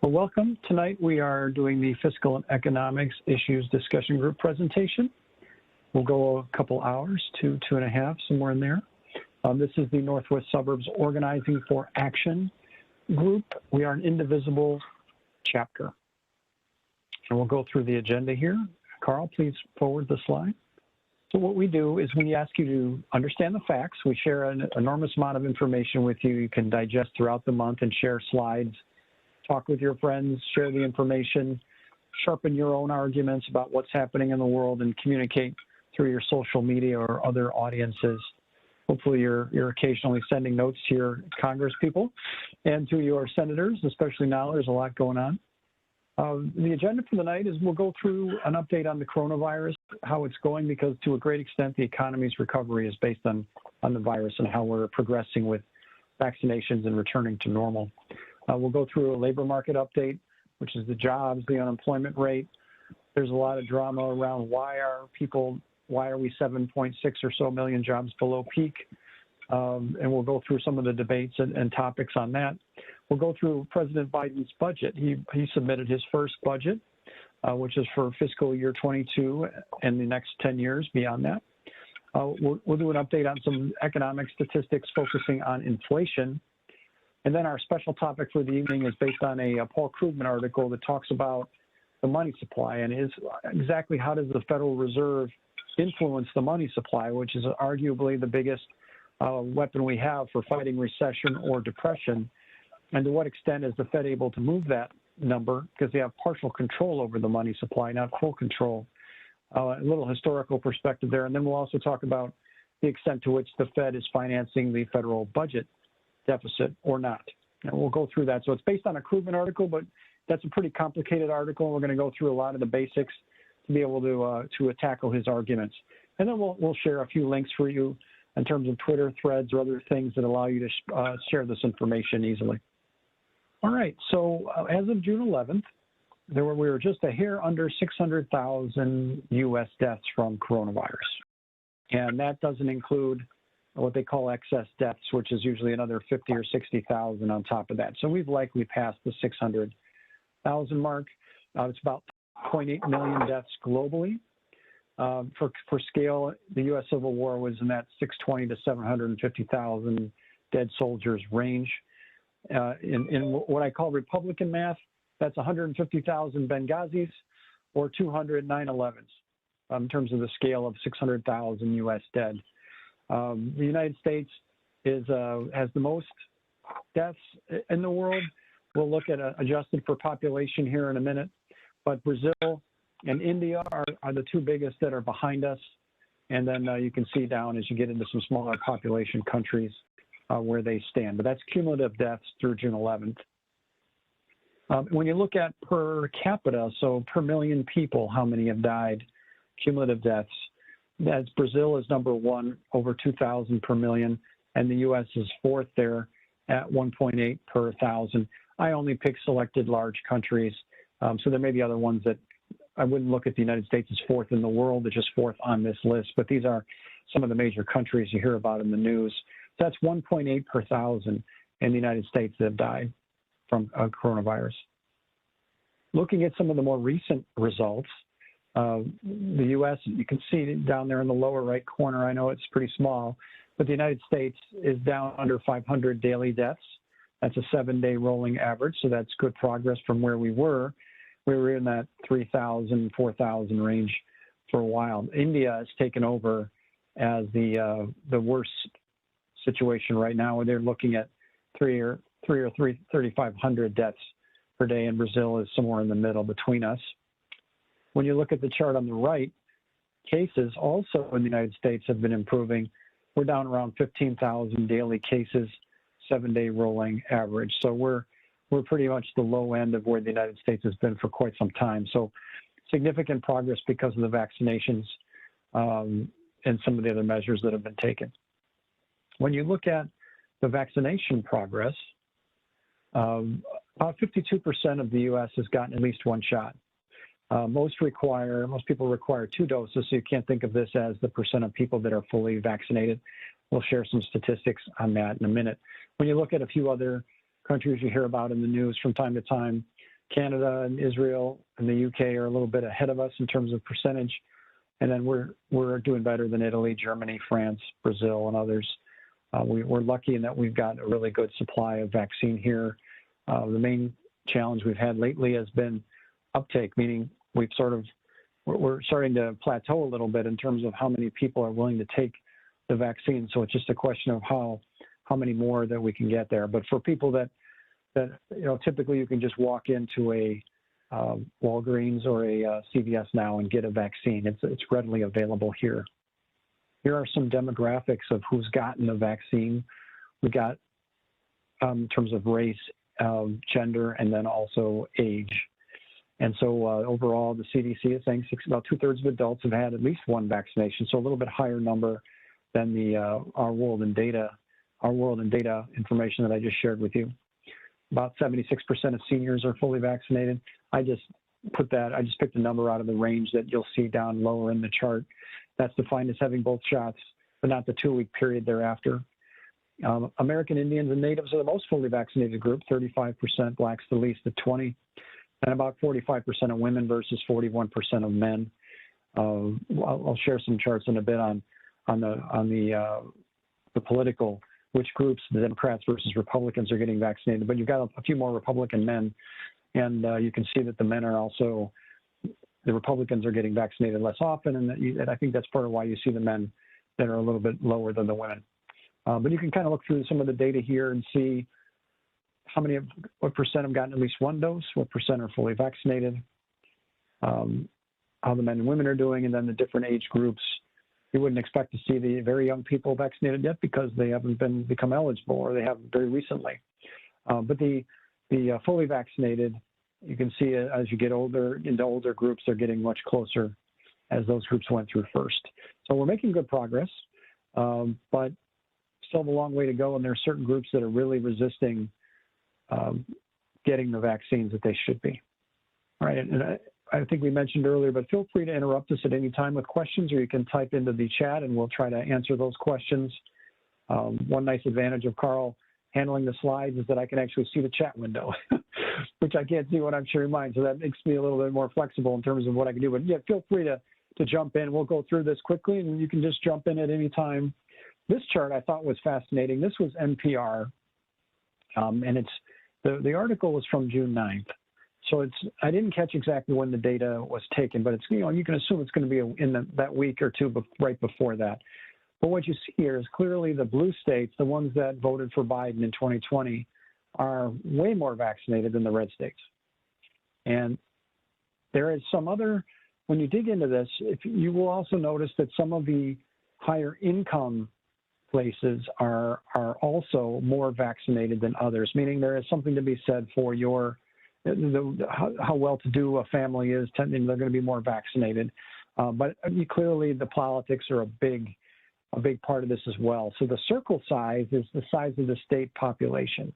Well, welcome. Tonight we are doing the Fiscal and Economics Issues Discussion Group presentation. We'll go a couple hours, 2.5, somewhere in there. This is the Northwest Suburbs Organizing for Action group. We are an indivisible chapter. And we'll go through the agenda here. Carl, please forward the slide. So what we do is we ask you to understand the facts. We share an enormous amount of information with you. You can digest throughout the month and share slides. Talk with your friends, share the information, sharpen your own arguments about what's happening in the world, and communicate through your social media or other audiences. Hopefully you're occasionally sending notes to your Congress people and to your senators, especially now. There's a lot going on. The agenda for the night is we'll go through an update on the coronavirus, how it's going, because to a great extent the economy's recovery is based on the virus and how we're progressing with vaccinations and returning to normal. We'll go through a labor market update, which is the jobs, the unemployment rate. There's a lot of drama around why are we 7.6 or so million jobs below peak? And we'll go through some of the debates and topics on that. We'll go through President Biden's budget. He submitted his first budget, which is for fiscal year 22 and the next 10 years beyond that. We'll do an update on some economic statistics focusing on inflation. And then our special topic for the evening is based on a Paul Krugman article that talks about the money supply and exactly how does the Federal Reserve influence the money supply, which is arguably the biggest weapon we have for fighting recession or depression. And to what extent is the Fed able to move that number, because they have partial control over the money supply, not full control. A little historical perspective there. And then we'll also talk about the extent to which the Fed is financing the federal budget deficit or not. And we'll go through that. So it's based on a Krugman article, but that's a pretty complicated article. We're going to go through a lot of the basics to be able to tackle his arguments. And then we'll share a few links for you in terms of Twitter threads or other things that allow you to share this information easily. All right, so as of June 11th, we were just a hair under 600,000 U.S. deaths from coronavirus. And that doesn't include what they call excess deaths, which is usually another 50 or 60,000 on top of that. So we've likely passed the 600,000 mark. It's about 0.8 million deaths globally. For scale, the U.S. Civil War was in that 620 to 750,000 dead soldiers range. In what I call Republican math, that's 150,000 Benghazis or 200 9/11s in terms of the scale of 600,000 U.S. dead. The United States has the most deaths in the world. We'll look at adjusted for population here in a minute, but Brazil and India are the two biggest that are behind us. And then you can see down as you get into some smaller population countries where they stand. But that's cumulative deaths through June 11th. When you look at per capita, so per million people, how many have died, cumulative deaths, that's Brazil is number one, over 2,000 per million, and the U.S. is fourth there at 1.8 per 1,000. I only pick selected large countries, so there may be other ones that I wouldn't look at the United States as fourth in the world. It's just fourth on this list, but these are some of the major countries you hear about in the news. So that's 1.8 per 1,000 in the United States that have died from coronavirus. Looking at some of the more recent results, the U.S., you can see down there in the lower right corner, I know it's pretty small, but the United States is down under 500 daily deaths. That's a 7-day rolling average, so that's good progress from where we were. We were in that 3,000, 4,000 range for a while. India has taken over as the worst situation right now, where they're looking at 3,500 deaths per day, and Brazil is somewhere in the middle between us. When you look at the chart on the right, cases also in the United States have been improving. We're down around 15,000 daily cases, 7-day rolling average. So we're pretty much the low end of where the United States has been for quite some time. So significant progress because of the vaccinations and some of the other measures that have been taken. When you look at the vaccination progress, about 52% of the U.S. has gotten at least one shot. Most people require 2 doses, so you can't think of this as the percent of people that are fully vaccinated. We'll share some statistics on that in a minute. When you look at a few other countries you hear about in the news from time to time, Canada and Israel and the UK are a little bit ahead of us in terms of percentage. And then we're doing better than Italy, Germany, France, Brazil, and others. We're lucky in that we've got a really good supply of vaccine here. The main challenge we've had lately has been uptake, meaning we're starting to plateau a little bit in terms of how many people are willing to take the vaccine. So it's just a question of how many more that we can get there. But for people that typically you can just walk into a Walgreens or a CVS now and get a vaccine. It's readily available here. Here are some demographics of who's gotten the vaccine. We got in terms of race, gender, and then also age. And so overall, the CDC is saying about 2/3 of adults have had at least one vaccination, so a little bit higher number than the our world in data information that I just shared with you. About 76% of seniors are fully vaccinated. I just picked a number out of the range that you'll see down lower in the chart. That's defined as having both shots, but not the 2-week period thereafter. American Indians and Natives are the most fully vaccinated group, 35%, Blacks the least at 20%, and about 45% of women versus 41% of men. I'll share some charts in a bit on the political, which groups, the Democrats versus Republicans, are getting vaccinated. But you've got a few more Republican men, and you can see that the men are also, the Republicans are getting vaccinated less often, and I think that's part of why you see the men that are a little bit lower than the women. But you can kind of look through some of the data here and see what percent have gotten at least one dose, what percent are fully vaccinated, how the men and women are doing, and then the different age groups. You wouldn't expect to see the very young people vaccinated yet because they haven't become eligible, or they haven't very recently. But the fully vaccinated, you can see as you get older, into older groups, they're getting much closer as those groups went through first. So we're making good progress, but still have a long way to go, and there are certain groups that are really resisting getting the vaccines that they should be. All right, and I think we mentioned earlier, but feel free to interrupt us at any time with questions, or you can type into the chat and we'll try to answer those questions. One nice advantage of Carl handling the slides is that I can actually see the chat window, which I can't see when I'm sharing mine. So that makes me a little bit more flexible in terms of what I can do. But yeah, feel free to jump in. We'll go through this quickly, and you can just jump in at any time. This chart I thought was fascinating. This was NPR, and the article was from June 9th. So I didn't catch exactly when the data was taken, but you can assume it's going to be in that week or two right before that. But what you see here is clearly the blue states, the ones that voted for Biden in 2020, are way more vaccinated than the red states. And there is some other, when you dig into this, you will also notice that some of the higher income places are also more vaccinated than others, meaning there is something to be said for how well-to-do a family is. They're going to be more vaccinated. But clearly the politics are a big part of this as well. So the circle size is the size of the state population.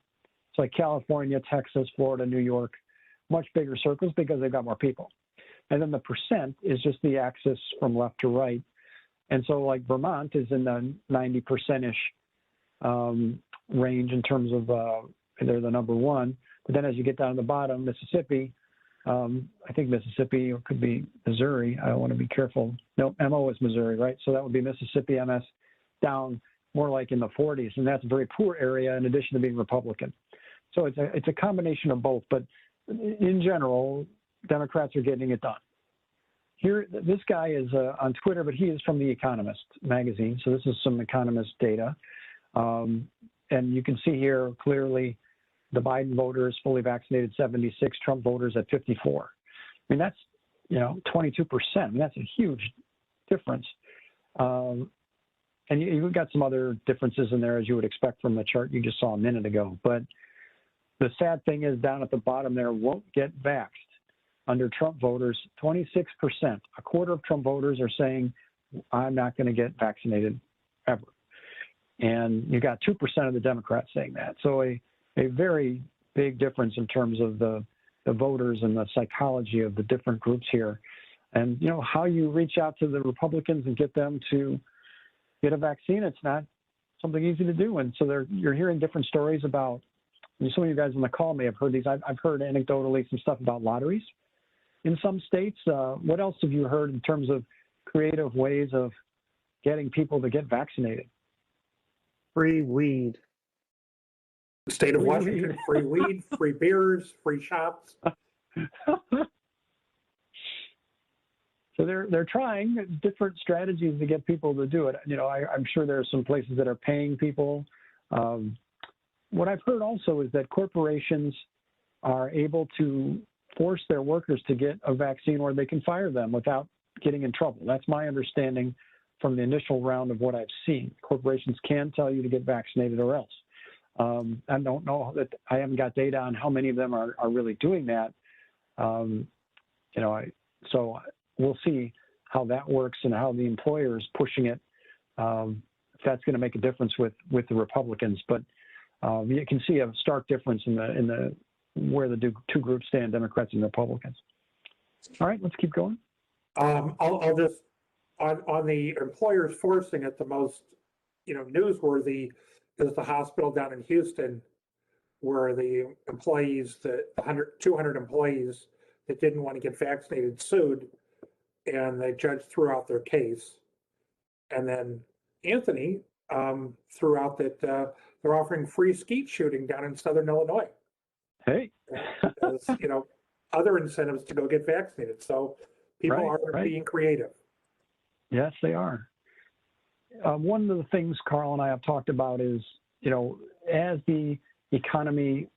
It's like California, Texas, Florida, New York, much bigger circles because they've got more people. And then the percent is just the axis from left to right. And so like Vermont is in the 90%-ish range in terms of they're the number one. But then as you get down to the bottom, Mississippi, I think Mississippi, or could be Missouri. I want to be careful. No, MO is Missouri, right? So that would be Mississippi, MS, down more like in the 40s. And that's a very poor area in addition to being Republican. So it's a combination of both. But in general, Democrats are getting it done. Here, this guy is on Twitter, but he is from the Economist magazine. So this is some Economist data. And you can see here clearly the Biden voters fully vaccinated 76, Trump voters at 54. I mean, that's, 22%. I mean, that's a huge difference. And you've got some other differences in there, as you would expect from the chart you just saw a minute ago. But the sad thing is down at the bottom there, won't get vaxxed. Under Trump voters, 26%, a quarter of Trump voters are saying, I'm not going to get vaccinated ever. And you got 2% of the Democrats saying that. So a very big difference in terms of the voters and the psychology of the different groups here. And, how you reach out to the Republicans and get them to get a vaccine, it's not something easy to do. And so you're hearing different stories about some of you guys on the call may have heard these. I've heard anecdotally some stuff about lotteries in some states. What else have you heard in terms of creative ways of getting people to get vaccinated? Free weed. The state of Washington, free weed, free beers, free shops. So they're trying different strategies to get people to do it. You know, I'm sure there are some places that are paying people. What I've heard also is that corporations are able to force their workers to get a vaccine, or they can fire them without getting in trouble. That's my understanding from the initial round of what I've seen. Corporations can tell you to get vaccinated or else. I don't know that I haven't got data on how many of them are really doing that. You know, so we'll see how that works and how the employer is pushing it. If that's going to make a difference with the Republicans, but you can see a stark difference in the where the two groups stand, Democrats and Republicans. All right, let's keep going. I'll just on the employers forcing it, the most newsworthy is the hospital down in Houston, where the employees, the 200 employees that didn't want to get vaccinated sued, and the judge threw out their case. And then Anthony threw out that they're offering free skeet shooting down in Southern Illinois. Hey, as, other incentives to go get vaccinated. So people are being creative. Yes, they are. One of the things Carl and I have talked about is, as the economy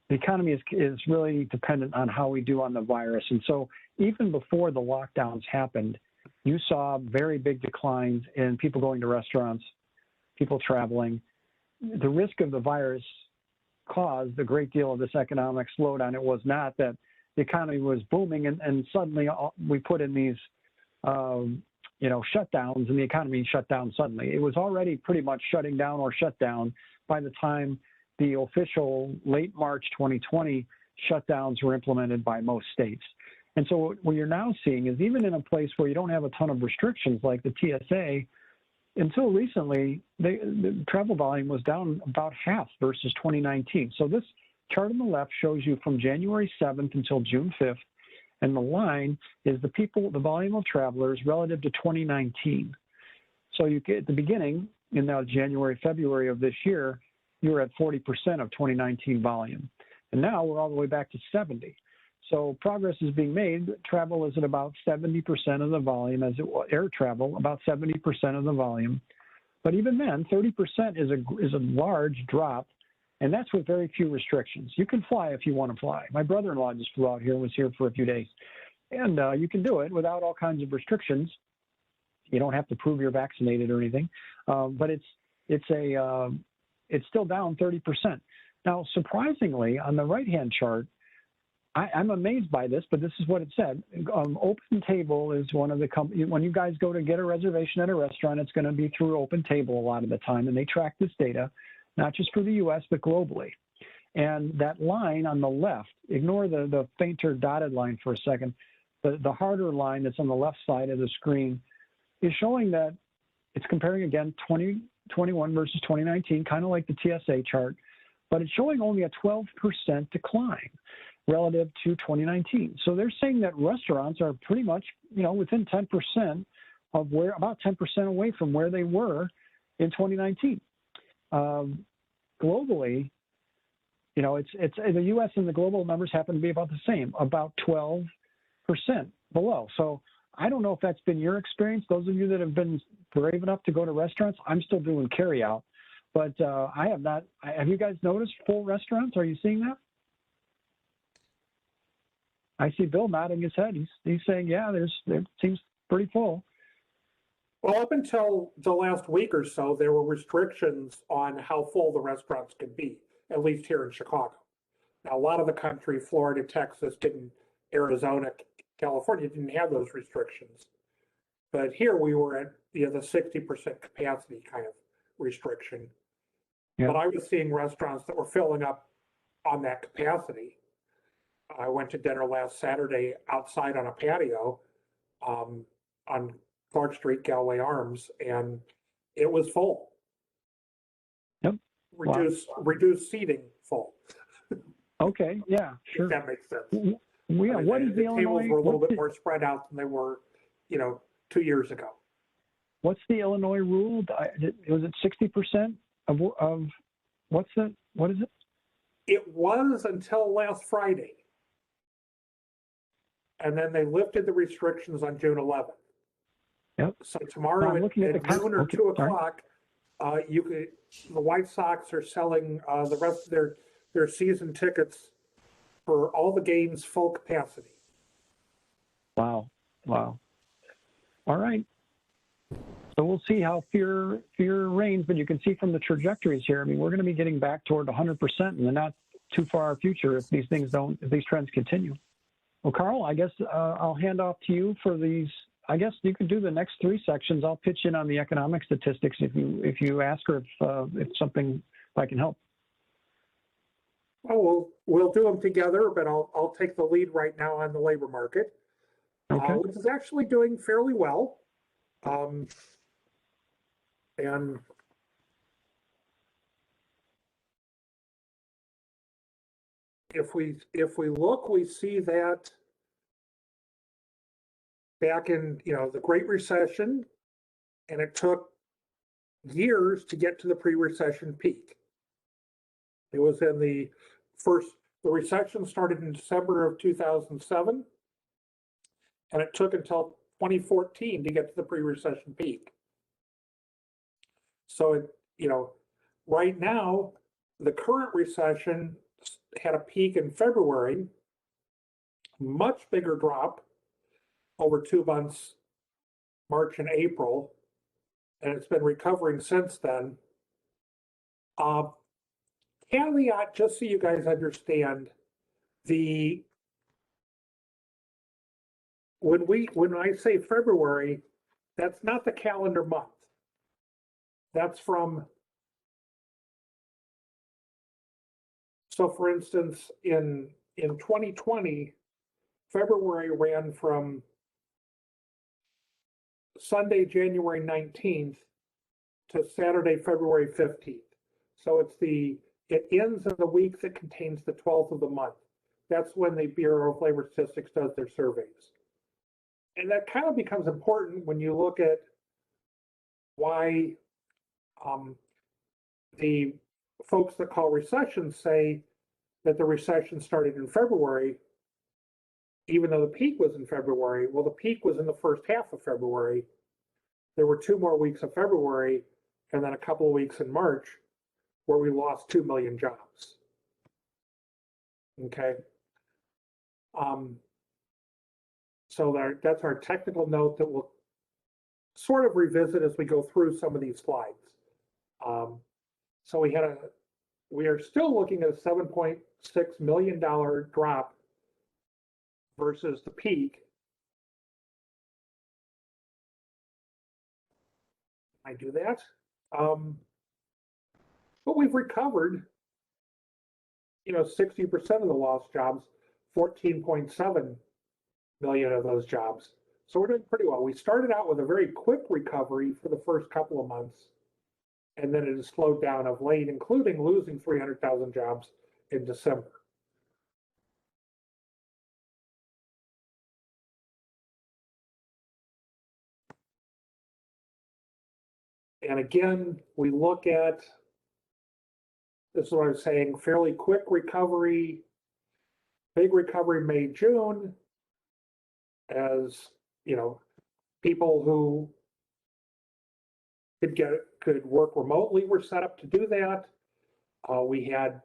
is really dependent on how we do on the virus. And so even before the lockdowns happened, you saw very big declines in people going to restaurants, people traveling. The risk of the virus caused a great deal of this economic slowdown. It was not that the economy was booming and suddenly we put in these, shutdowns and the economy shut down suddenly. It was already pretty much shutting down or shut down by the time the official late March 2020 shutdowns were implemented by most states. And so what you're now seeing is, even in a place where you don't have a ton of restrictions like the TSA, until recently, the travel volume was down about half versus 2019. So this chart on the left shows you from January 7th until June 5th, and the line is the volume of travelers relative to 2019. So you get at the beginning, in now January, February of this year, you were at 40% of 2019 volume. And now we're all the way back to 70. So progress is being made. Travel is at about 70% of the volume, air travel, about 70% of the volume. But even then, 30% is a large drop, and that's with very few restrictions. You can fly if you want to fly. My brother-in-law just flew out here and was here for a few days. And you can do it without all kinds of restrictions. You don't have to prove you're vaccinated or anything. But it's still down 30%. Now, surprisingly, on the right-hand chart, I'm amazed by this, but this is what it said. Open Table is one of the companies. When you guys go to get a reservation at a restaurant, it's going to be through Open Table a lot of the time, and they track this data, not just for the U.S., but globally. And that line on the left, ignore the fainter dotted line for a second, the harder line that's on the left side of the screen is showing that it's comparing, again, 2021 versus 2019, kind of like the TSA chart, but it's showing only a 12% decline relative to 2019. So they're saying that restaurants are pretty much, within 10% of about 10% away from where they were in 2019. Globally, it's the U.S. and the global numbers happen to be about the same, about 12% below. So I don't know if that's been your experience. Those of you that have been brave enough to go to restaurants, I'm still doing carry out, but I have not. Have you guys noticed full restaurants? Are you seeing that? I see Bill nodding his head. He's saying, yeah, it seems pretty full. Well, up until the last week or so, there were restrictions on how full the restaurants could be, at least here in Chicago. Now, a lot of the country, Florida, Texas, Arizona, California didn't have those restrictions. But here we were at the 60% capacity kind of restriction. Yep. But I was seeing restaurants that were filling up on that capacity. I went to dinner last Saturday outside on a patio on Clark Street, Galway Arms, and it was full. Yep. Reduced seating full. Okay, yeah, if sure. that makes sense. Yeah, I mean, what is the tables Illinois? were a little bit more spread out than they were, 2 years ago. What's the Illinois rule? Was it 60% of what is it? It was until last Friday. And then they lifted the restrictions on June 11th. Yep. So tomorrow I'm looking at at the noon or okay, 2 sorry. o'clock, the White Sox are selling the rest of their season tickets for all the games full capacity. Wow. Wow. All right. So we'll see how fear reigns, but you can see from the trajectories here, I mean, we're going to be getting back toward 100% in the not too far future if these trends continue. Well, Carl, I guess I'll hand off to you for these. I guess you can do the next 3 sections. I'll pitch in on the economic statistics if you ask or if I can help. Oh, we'll do them together, but I'll take the lead right now on the labor market, Okay. which is actually doing fairly well. And if we look, we see that back in the Great Recession, and it took years to get to the pre-recession peak. It was in the recession started in December of 2007, and it took until 2014 to get to the pre-recession peak. So right now, the current recession had a peak in February, much bigger drop over 2 months, March and April, and it's been recovering since then. Caveat, just so you guys understand, when I say February, that's not the calendar month. That's so for instance, in 2020, February ran from Sunday, January 19th to Saturday, February 15th. So it ends in the week that contains the 12th of the month. That's when the Bureau of Labor Statistics does their surveys. And that kind of becomes important when you look at why the folks that call recessions say that the recession started in February, even though the peak was in February. Well, the peak was in the first half of February. There were 2 more weeks of February and then a couple of weeks in March where we lost 2 million jobs. Okay. So that's our technical note that we'll sort of revisit as we go through some of these slides. So we are still looking at a $7.6 million drop versus the peak. I do that. But we've recovered, 60% of the lost jobs, 14.7 million of those jobs. So we're doing pretty well. We started out with a very quick recovery for the first couple of months, and then it has slowed down of late, including losing 300,000 jobs in December. And again, we look at, this is what I was saying, fairly quick recovery, big recovery May, June, as people who could work remotely were set up to do that. We had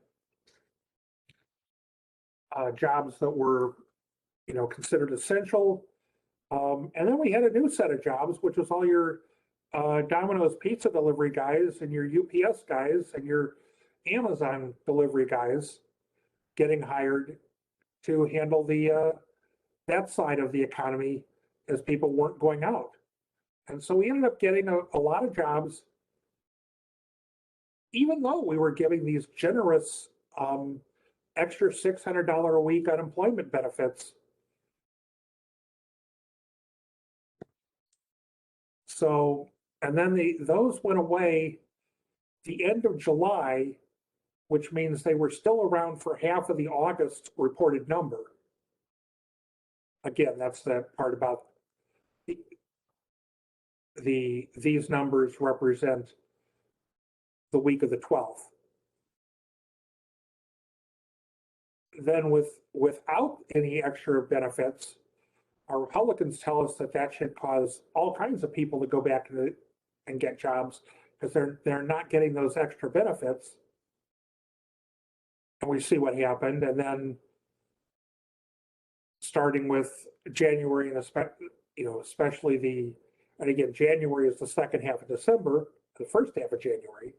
jobs that were considered essential, and then we had a new set of jobs, which was all your Domino's pizza delivery guys and your UPS guys and your Amazon delivery guys getting hired to handle that side of the economy as people weren't going out. And so we ended up getting a lot of jobs, even though we were giving these generous extra $600 a week unemployment benefits. So, and then those went away the end of July which means they were still around for half of the August reported number. Again, that's the part about these numbers represent the week of the 12th. Then without any extra benefits, our Republicans tell us that that should cause all kinds of people to go back and get jobs because they're not getting those extra benefits. And we see what happened. And then starting with January and especially and again, January is the second half of December, the first half of January,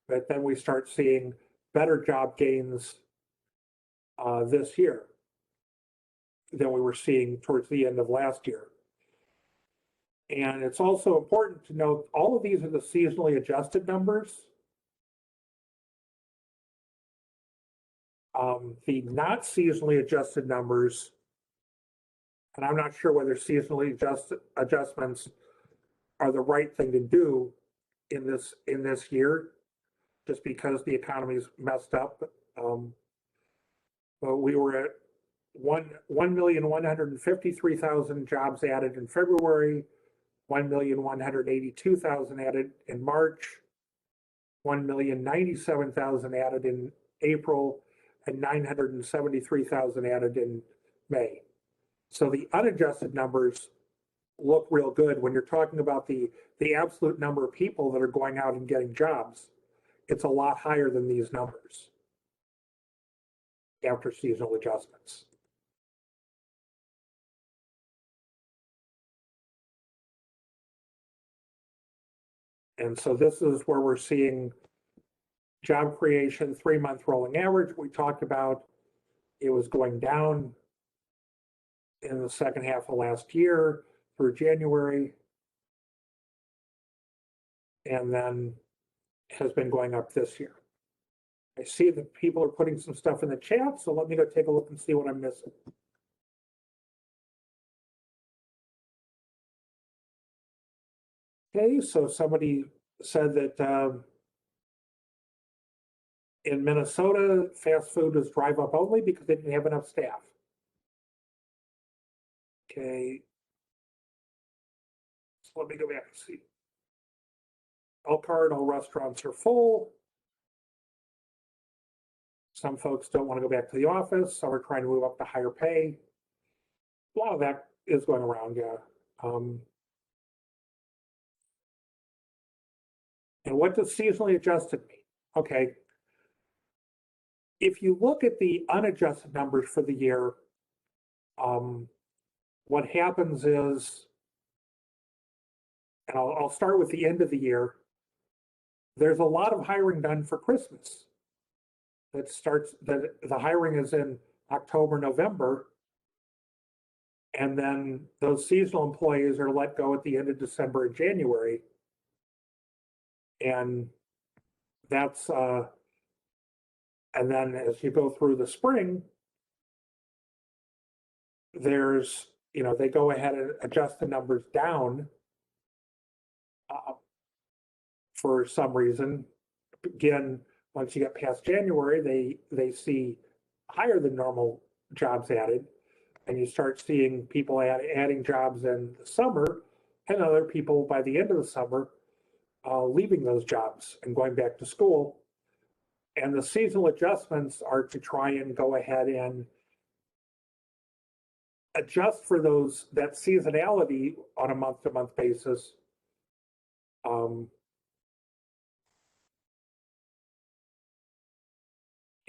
but then we start seeing better job gains this year than we were seeing towards the end of last year. And it's also important to note all of these are the seasonally adjusted numbers. The not seasonally adjusted numbers, and I'm not sure whether seasonally adjustments are the right thing to do in this year, just because the economy's messed up. But we were at 1,153,000 jobs added in February, 1,182,000 added in March, 1,097,000 added in April, and 973,000 added in May. So the unadjusted numbers look real good when you're talking about the absolute number of people that are going out and getting jobs. It's a lot higher than these numbers after seasonal adjustments. And so this is where we're seeing job creation, 3-month rolling average. We talked about it was going down in the second half of last year through January, and then has been going up this year. I see that people are putting some stuff in the chat, so let me go take a look and see what I'm missing. Okay, so somebody said that in Minnesota, fast food is drive-up only because they didn't have enough staff. Okay, so let me go back and see. Elkhart, all restaurants are full. Some folks don't want to go back to the office. Some are trying to move up to higher pay. A lot of that is going around, yeah. And what does seasonally adjusted mean? Okay. If you look at the unadjusted numbers for the year, what happens is, and I'll start with the end of the year, there's a lot of hiring done for Christmas. The hiring is in October, November, and then those seasonal employees are let go at the end of December and January. And that's, and then as you go through the spring, there's, they go ahead and adjust the numbers down for some reason. Again, once you get past January, they see higher than normal jobs added, and you start seeing people adding jobs in the summer, and other people by the end of the summer leaving those jobs and going back to school. And the seasonal adjustments are to try and go ahead and adjust for that seasonality on a month-to-month basis.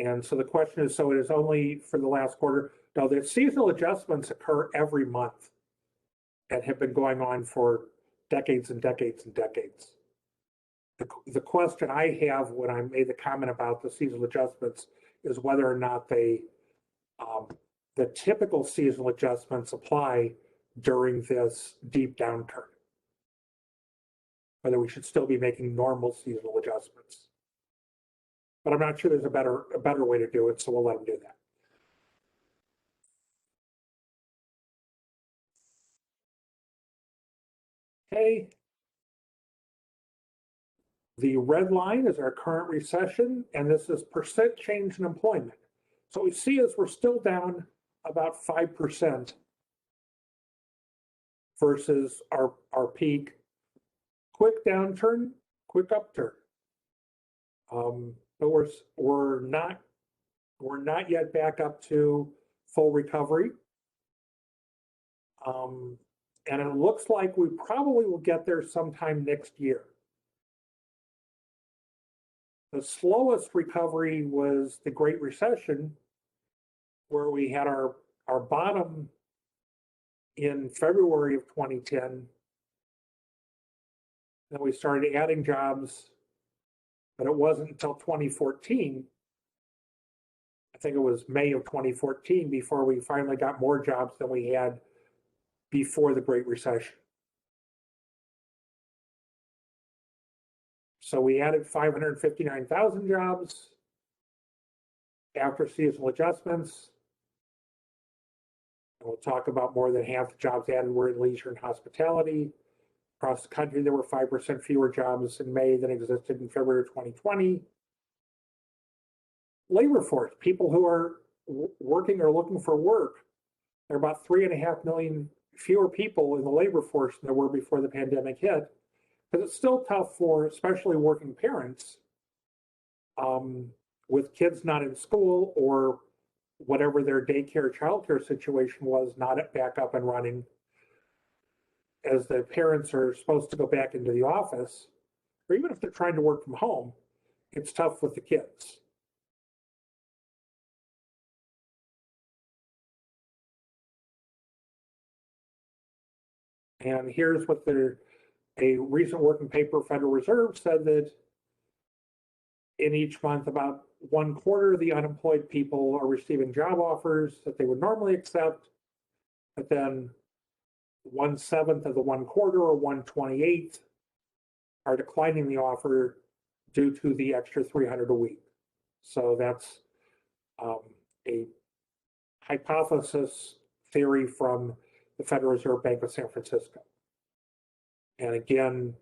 And so the question is, so it is only for the last quarter? No, the seasonal adjustments occur every month and have been going on for decades and decades and decades. The question I have when I made the comment about the seasonal adjustments is whether or not the typical seasonal adjustments apply during this deep downturn. Whether we should still be making normal seasonal adjustments. But I'm not sure there's a better way to do it, so we'll let them do that. Okay. The red line is our current recession, and this is percent change in employment. So what we see is we're still down about 5% versus our peak. Quick downturn, quick upturn. But we're not yet back up to full recovery. And it looks like we probably will get there sometime next year. The slowest recovery was the Great Recession, where we had our bottom in February of 2010. Then we started adding jobs, but it wasn't until 2014, I think it was May of 2014, before we finally got more jobs than we had before the Great Recession. So we added 559,000 jobs after seasonal adjustments. And we'll talk about more than half the jobs added were in leisure and hospitality. Across the country, there were 5% fewer jobs in May than existed in February 2020. Labor force, people who are working or looking for work, there are about 3.5 million fewer people in the labor force than there were before the pandemic hit. Because it's still tough for especially working parents with kids not in school or whatever their daycare, childcare situation was, not back up and running, as the parents are supposed to go back into the office, or even if they're trying to work from home, it's tough with the kids. And here's what a recent working paper, Federal Reserve said that in each month, about 1/4 of the unemployed people are receiving job offers that they would normally accept, but then 1/7 of the 1/4, or 1/28, are declining the offer due to the extra 300 a week. So that's a hypothesis theory from the Federal Reserve Bank of San Francisco. And again,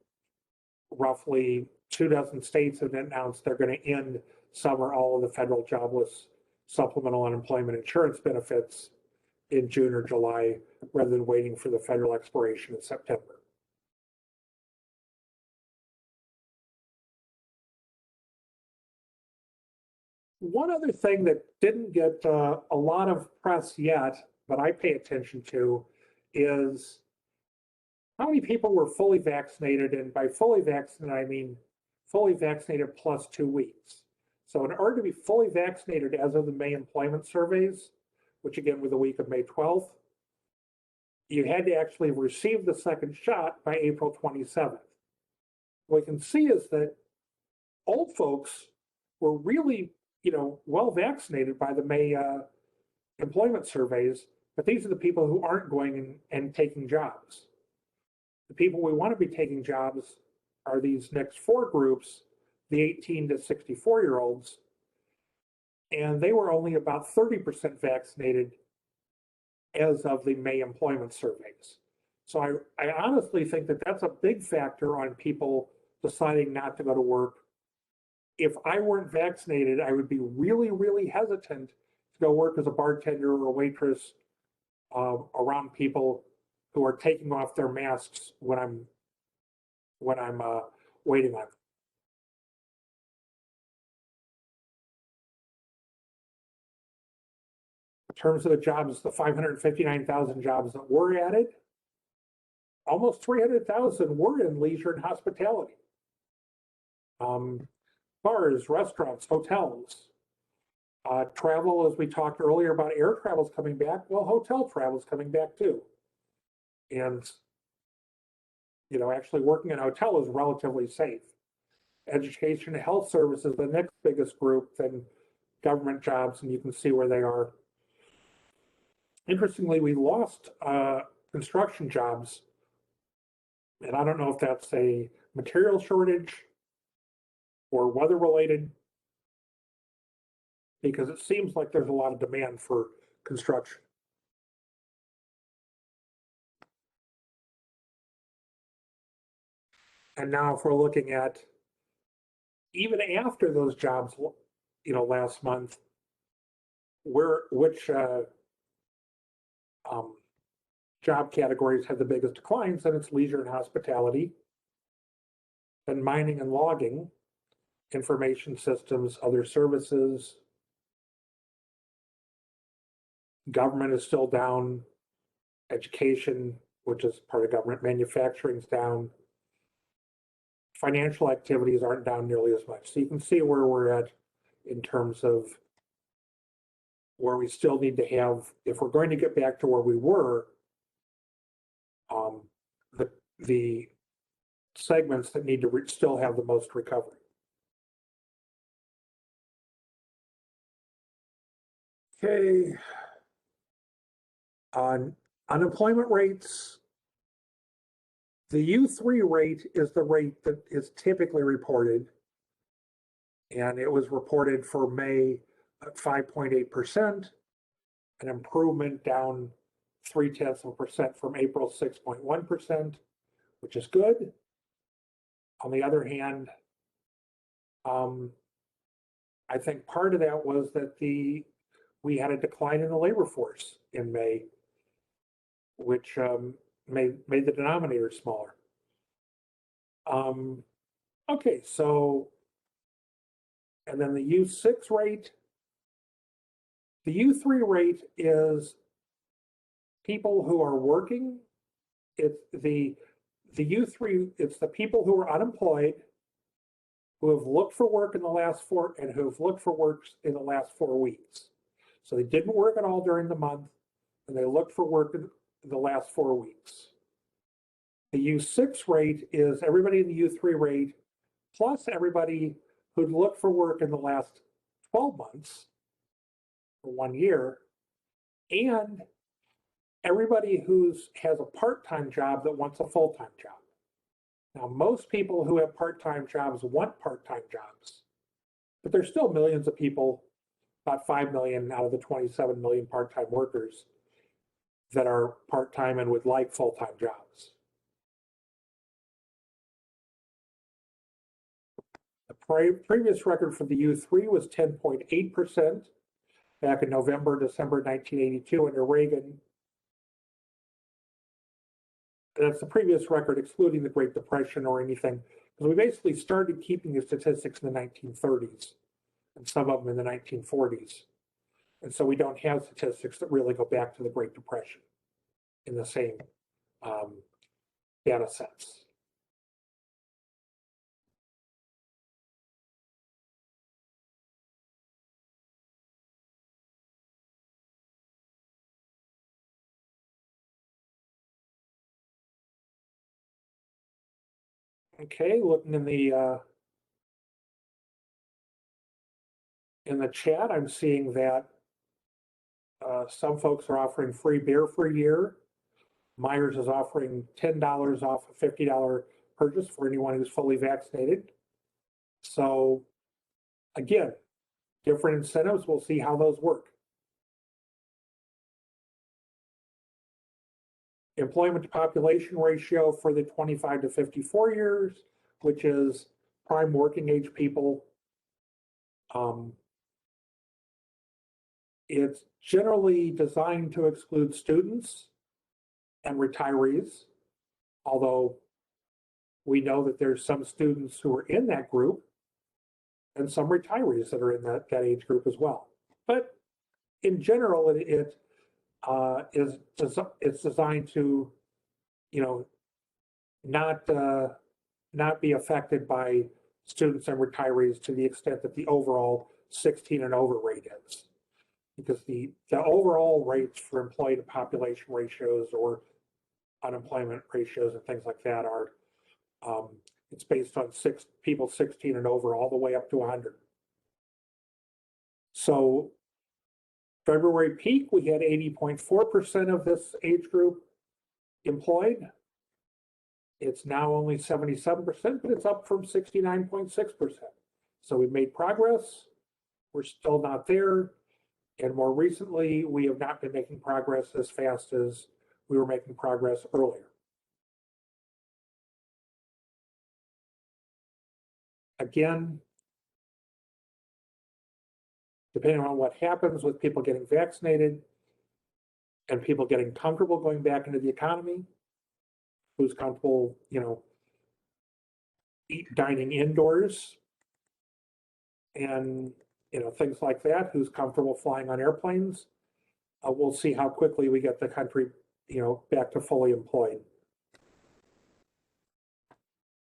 roughly 24 states have announced they're going to end some or all of the federal jobless supplemental unemployment insurance benefits in June or July, rather than waiting for the federal expiration in September. One other thing that didn't get a lot of press yet, but I pay attention to, is how many people were fully vaccinated. And by fully vaccinated, I mean fully vaccinated plus 2 weeks. So in order to be fully vaccinated as of the May employment surveys, which again were the week of May 12th, you had to actually have received the second shot by April 27th. What we can see is that old folks were really, well vaccinated by the May employment surveys, but these are the people who aren't going and taking jobs. The people we want to be taking jobs are these next 4 groups, the 18 to 64-year-olds, and they were only about 30% vaccinated as of the May employment surveys. So I honestly think that that's a big factor on people deciding not to go to work. If I weren't vaccinated, I would be really, really hesitant to go work as a bartender or a waitress around people who are taking off their masks when I'm waiting on them. In terms of the jobs, the 559,000 jobs that were added, almost 300,000 were in leisure and hospitality. Bars, restaurants, hotels. Travel, as we talked earlier about air travel's coming back, well, hotel travel's coming back too. And, actually working in a hotel is relatively safe. Education and health services, the next biggest group, then government jobs, and you can see where they are. Interestingly, we lost construction jobs, and I don't know if that's a material shortage or weather related, because it seems like there's a lot of demand for construction. And now if we're looking at even after those jobs, last month, which job categories had the biggest declines, and it's leisure and hospitality, then mining and logging, information systems, other services. Government is still down. Education, which is part of government, manufacturing's down. Financial activities aren't down nearly as much. So you can see where we're at in terms of where we still need to have, if we're going to get back to where we were, the segments that need to still have the most recovery. Okay. On unemployment rates, the U3 rate is the rate that is typically reported, and it was reported for May at 5.8%, an improvement down 0.3% from April 6.1%, which is good. On the other hand, I think part of that was that we had a decline in the labor force in May, which made the denominator smaller. Okay, so, and then the U6 rate, the U3 rate is people who are working. It's the U3, it's the people who are unemployed, who have looked for work in the last and who have looked for work in the last 4 weeks. So they didn't work at all during the month, and they looked for work in the last 4 weeks. The U6 rate is everybody in the U3 rate, plus everybody who'd looked for work in the last 12 months, or 1 year, and everybody who has a part-time job that wants a full-time job. Now, most people who have part-time jobs want part-time jobs, but there's still millions of people, about 5 million out of the 27 million part-time workers, that are part-time and would like full-time jobs. The previous record for the U3 was 10.8% back in November, December 1982 under Reagan. That's the previous record, excluding the Great Depression or anything, because we basically started keeping the statistics in the 1930s and some of them in the 1940s. And so we don't have statistics that really go back to the Great Depression in the same data sets. Okay, looking in the chat, I'm seeing that some folks are offering free beer for a year. Myers is offering $10 off a $50 purchase for anyone who's fully vaccinated. So again, different incentives, we'll see how those work. Employment to population ratio for the 25 to 54 years, which is prime working age people. It's generally designed to exclude students and retirees, although we know that there's some students who are in that group and some retirees that are in that age group as well. But in general, it's designed to, not be affected by students and retirees to the extent that the overall 16 and over rate is. Because the overall rates for employee to population ratios or unemployment ratios and things like that are, it's based on people 16 and over all the way up to 100. So February peak, we had 80.4% of this age group employed. It's now only 77%, but it's up from 69.6%. So we've made progress. We're still not there. And more recently, we have not been making progress as fast as we were making progress earlier. Again, depending on what happens with people getting vaccinated and people getting comfortable going back into the economy, who's comfortable, dining indoors and, things like that, who's comfortable flying on airplanes. We'll see how quickly we get the country, back to fully employed.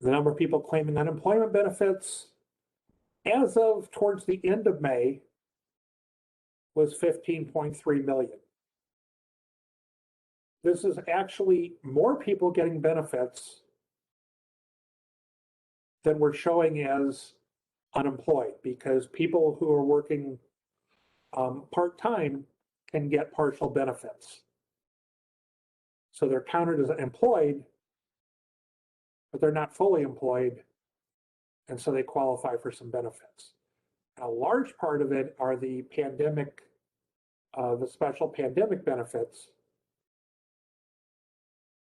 The number of people claiming unemployment benefits as of towards the end of May was 15.3 million. This is actually more people getting benefits than we're showing as unemployed, because people who are working part-time can get partial benefits. So they're counted as employed, but they're not fully employed, and so they qualify for some benefits. A large part of it are the special pandemic benefits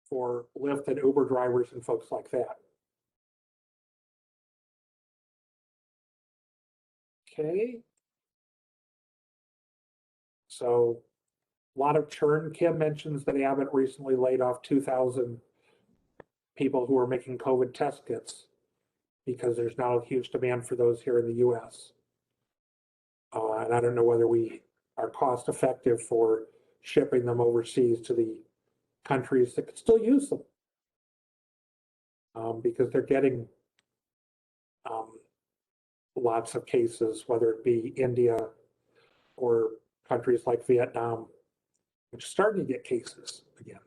for Lyft and Uber drivers and folks like that. Okay. So a lot of churn. Kim mentions that Abbott recently laid off 2,000 people who are making COVID test kits because there's now a huge demand for those here in the US. And I don't know whether we are cost effective for shipping them overseas to the countries that could still use them, because they're getting lots of cases, whether it be India or countries like Vietnam, which are starting to get cases again.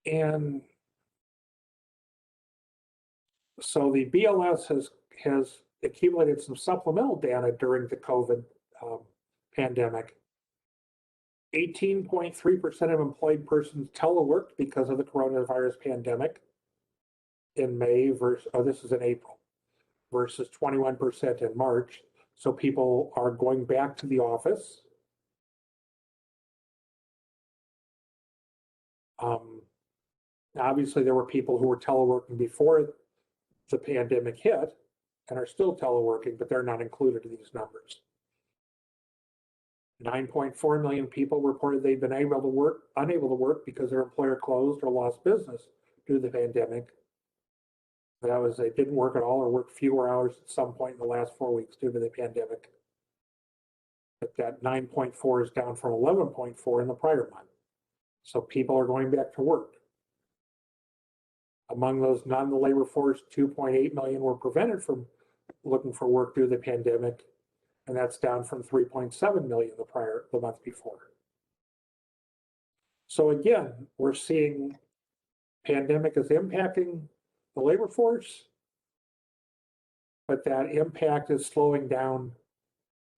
And so the BLS has accumulated some supplemental data during the COVID pandemic. 18.3% of employed persons teleworked because of the coronavirus pandemic in May this is in April, versus 21% in March. So people are going back to the office. Obviously, there were people who were teleworking before the pandemic hit and are still teleworking, but they're not included in these numbers. 9.4 million people reported they've been unable to work because their employer closed or lost business due to the pandemic. That was, they didn't work at all or worked fewer hours at some point in the last 4 weeks due to the pandemic. But that 9.4 is down from 11.4 in the prior month. So people are going back to work. Among those not in the labor force, 2.8 million were prevented from looking for work due to the pandemic, and that's down from 3.7 million the month before. So again, we're seeing pandemic is impacting the labor force, but that impact is slowing down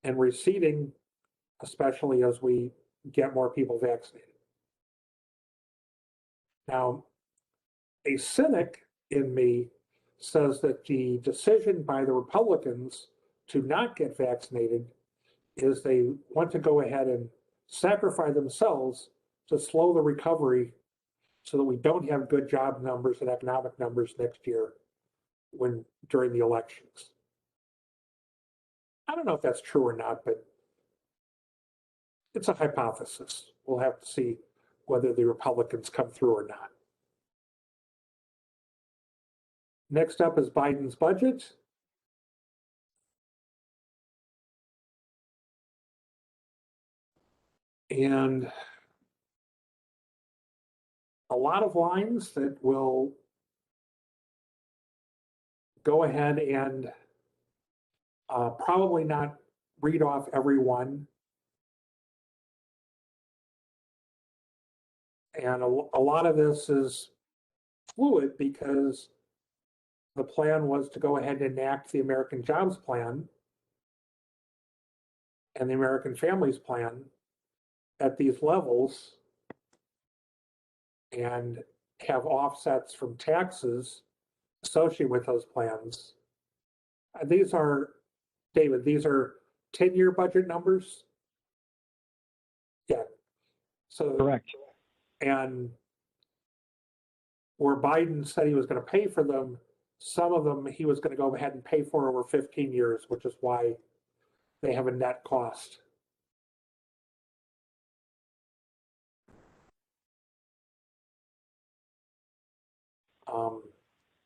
and receding, especially as we get more people vaccinated. Now, a cynic in me says that the decision by the Republicans to not get vaccinated is they want to go ahead and sacrifice themselves to slow the recovery so that we don't have good job numbers and economic numbers next year during the elections. I don't know if that's true or not, but it's a hypothesis. We'll have to see whether the Republicans come through or not. Next up is Biden's budget. And a lot of lines that will go ahead and probably not read off every one. And a lot of this is fluid because the plan was to go ahead and enact the American Jobs Plan and the American Families Plan at these levels and have offsets from taxes associated with those plans. These are, David, these are 10-year budget numbers? Yeah. So Correct. And where Biden said he was going to pay for them Some of them he was going to go ahead and pay for over 15 years, which is why they have a net cost.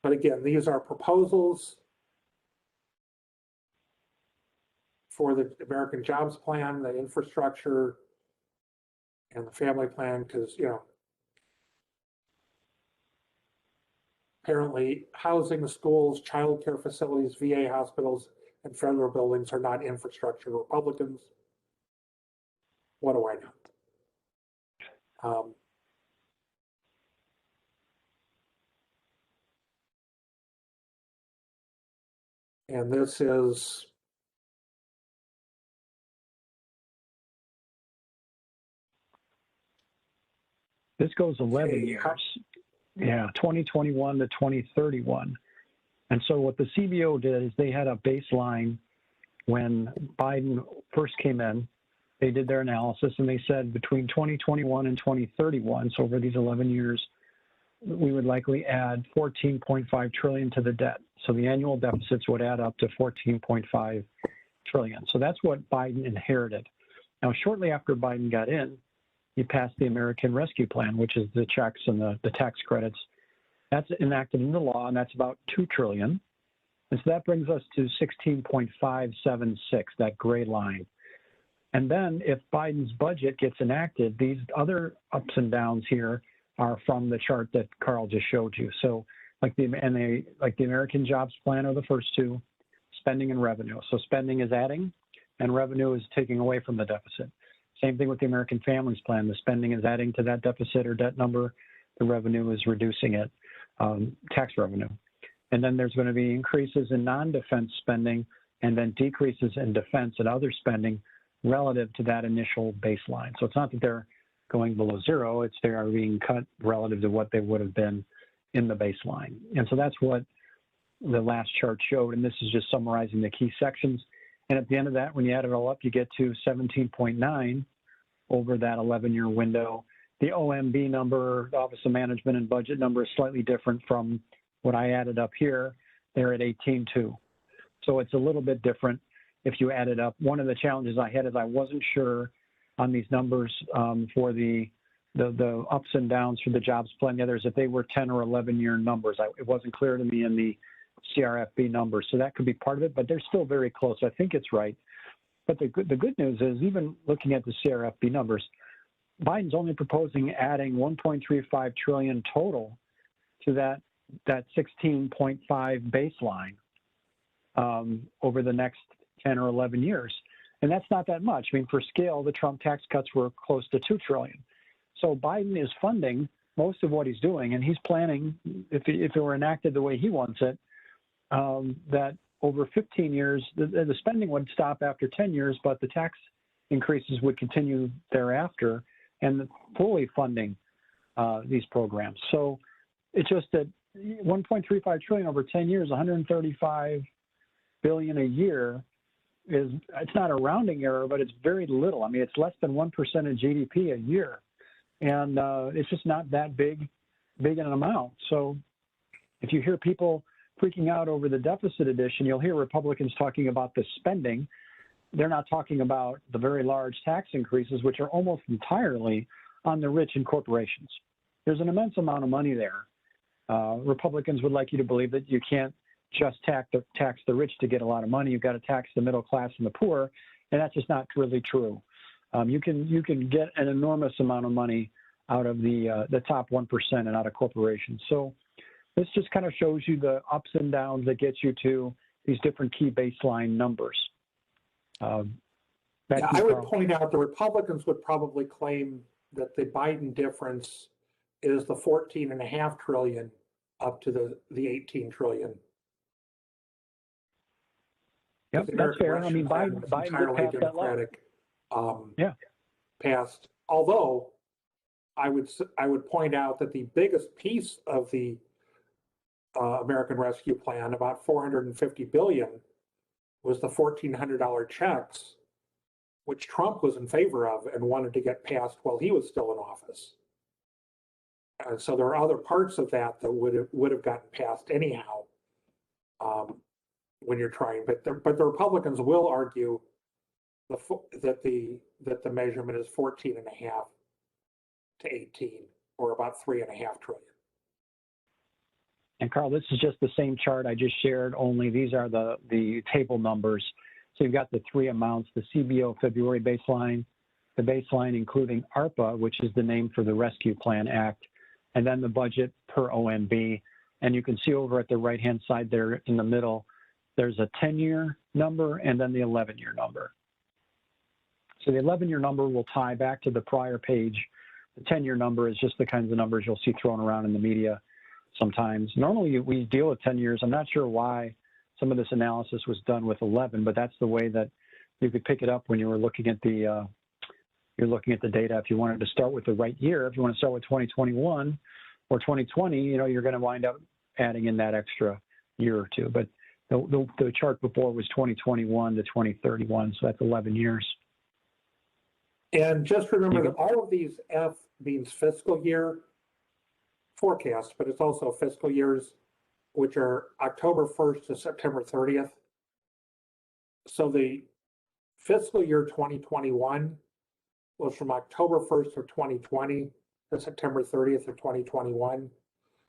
But again, these are proposals for the American Jobs Plan, the infrastructure, and the family plan, because, you know, apparently housing, schools, child care facilities, VA hospitals, and federal buildings are not infrastructure Republicans. What do I know? And this is goes 11 years. Yeah, 2021 to 2031. And so what the CBO did is they had a baseline when Biden first came in. They did their analysis and they said between 2021 and 2031, so over these 11 years, we would likely add 14.5 trillion to the debt. So the annual deficits would add up to 14.5 trillion. So that's what Biden inherited. Now, shortly after Biden got in, he passed the American Rescue Plan, which is the checks and the tax credits. That's enacted into law, and that's about 2 trillion. And so that brings us to 16.576, that gray line. And then if Biden's budget gets enacted, these other ups and downs here are from the chart that Carl just showed you. So like the American Jobs Plan are the first two, spending and revenue. So spending is adding and revenue is taking away from the deficit. Same thing with the American Families Plan. The spending is adding to that deficit or debt number. The revenue is reducing it, tax revenue. And then there's going to be increases in non-defense spending and then decreases in defense and other spending relative to that initial baseline. So it's not that they're going below zero, it's they are being cut relative to what they would have been in the baseline. And so that's what the last chart showed. And this is just summarizing the key sections. And at the end of that, when you add it all up, you get to 17.9 over that 11-year window. The OMB number, the Office of Management and Budget number, is slightly different from what I added up here. They're at 18.2. So it's a little bit different if you add it up. One of the challenges I had is I wasn't sure on these numbers for the ups and downs for the jobs plan. The others, if they were 10 or 11-year numbers. It wasn't clear to me in the CRFB numbers. So that could be part of it, but they're still very close. I think it's right. But the good news is, even looking at the CRFB numbers, Biden's only proposing adding 1.35 trillion total to that 16.5 baseline over the next 10 or 11 years. And that's not that much. I mean, for scale, the Trump tax cuts were close to 2 trillion. So Biden is funding most of what he's doing, and he's planning, if it were enacted the way he wants it, that over 15 years, the spending would stop after 10 years, but the tax increases would continue thereafter, and fully funding these programs. So it's just that 1.35 trillion over 10 years, 135 billion a year it's not a rounding error, but it's very little. I mean, it's less than 1% of GDP a year, and it's just not that big an amount. So if you hear people freaking out over the deficit addition, you'll hear Republicans talking about the spending. They're not talking about the very large tax increases, which are almost entirely on the rich and corporations. There's an immense amount of money there. Republicans would like you to believe that you can't just tax the rich to get a lot of money. You've got to tax the middle class and the poor, and that's just not really true. You can get an enormous amount of money out of the top 1% and out of corporations. So this just kind of shows you the ups and downs that get you to these different key baseline numbers. I would point out the Republicans would probably claim that the Biden difference is the 14.5 trillion up to the 18 trillion. Yep, that's fair. I mean, Biden passed that law. Passed. Although I would point out that the biggest piece of the American Rescue Plan, about 450 billion, was the $1,400 checks, which Trump was in favor of and wanted to get passed while he was still in office. And so there are other parts of that that would have gotten passed anyhow. when you're trying, but the Republicans will argue that the measurement is 14.5 to 18, or about 3.5 trillion. And Carl, this is just the same chart I just shared, only these are the table numbers. So you've got the three amounts, the CBO February baseline, the baseline including ARPA, which is the name for the Rescue Plan Act, and then the budget per OMB. And you can see over at the right-hand side there in the middle, there's a 10-year number and then the 11-year number. So the 11-year number will tie back to the prior page. The 10-year number is just the kinds of numbers you'll see thrown around in the media sometimes. Normally we deal with 10 years. I'm not sure why some of this analysis was done with 11, but that's the way that you could pick it up when you were looking at the data. If you wanted to start with the right year, if you want to start with 2021 or 2020, you're going to wind up adding in that extra year or two. But the chart before was 2021 to 2031, so that's 11 years. And just remember that all of these F means fiscal year forecast, but it's also fiscal years, which are October 1st to September 30th. So the fiscal year 2021 was from October 1st of 2020 to September 30th of 2021.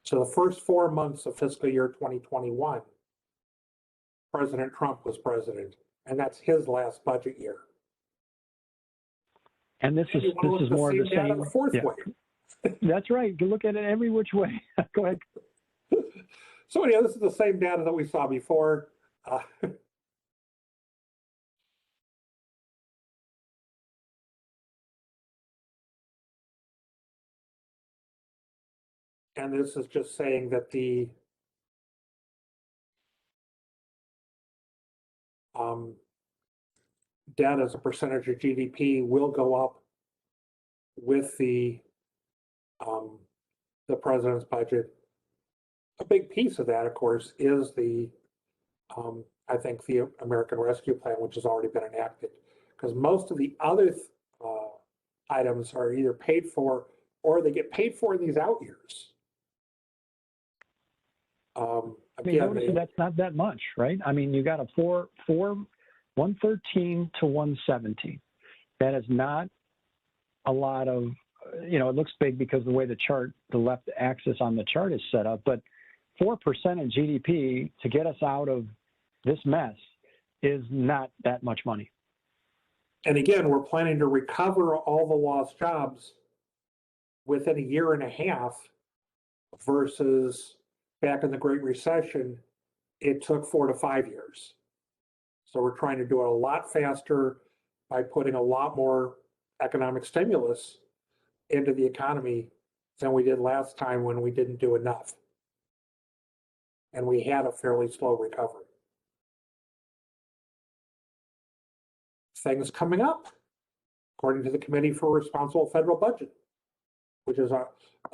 So the first 4 months of fiscal year 2021, President Trump was president, and that's his last budget year. And this is more of the same. The fourth way. That's right. You look at it every which way. Go ahead. So anyhow, this is the same data that we saw before. And this is just saying that the debt as a percentage of GDP will go up with the president's budget. A big piece of that, of course, is I think the American Rescue Plan, which has already been enacted, because most of the other items are either paid for or they get paid for in these out years. Again, that's not that much, right? I mean, you got a 113 to 117. That is not a lot of, it looks big because the way the left axis on the chart is set up, but 4% of GDP to get us out of this mess is not that much money. And again, we're planning to recover all the lost jobs within a year and a half versus back in the Great Recession, it took 4 to 5 years. So we're trying to do it a lot faster by putting a lot more economic stimulus into the economy than we did last time when we didn't do enough. And we had a fairly slow recovery. Things coming up, according to the Committee for Responsible Federal Budget, which is a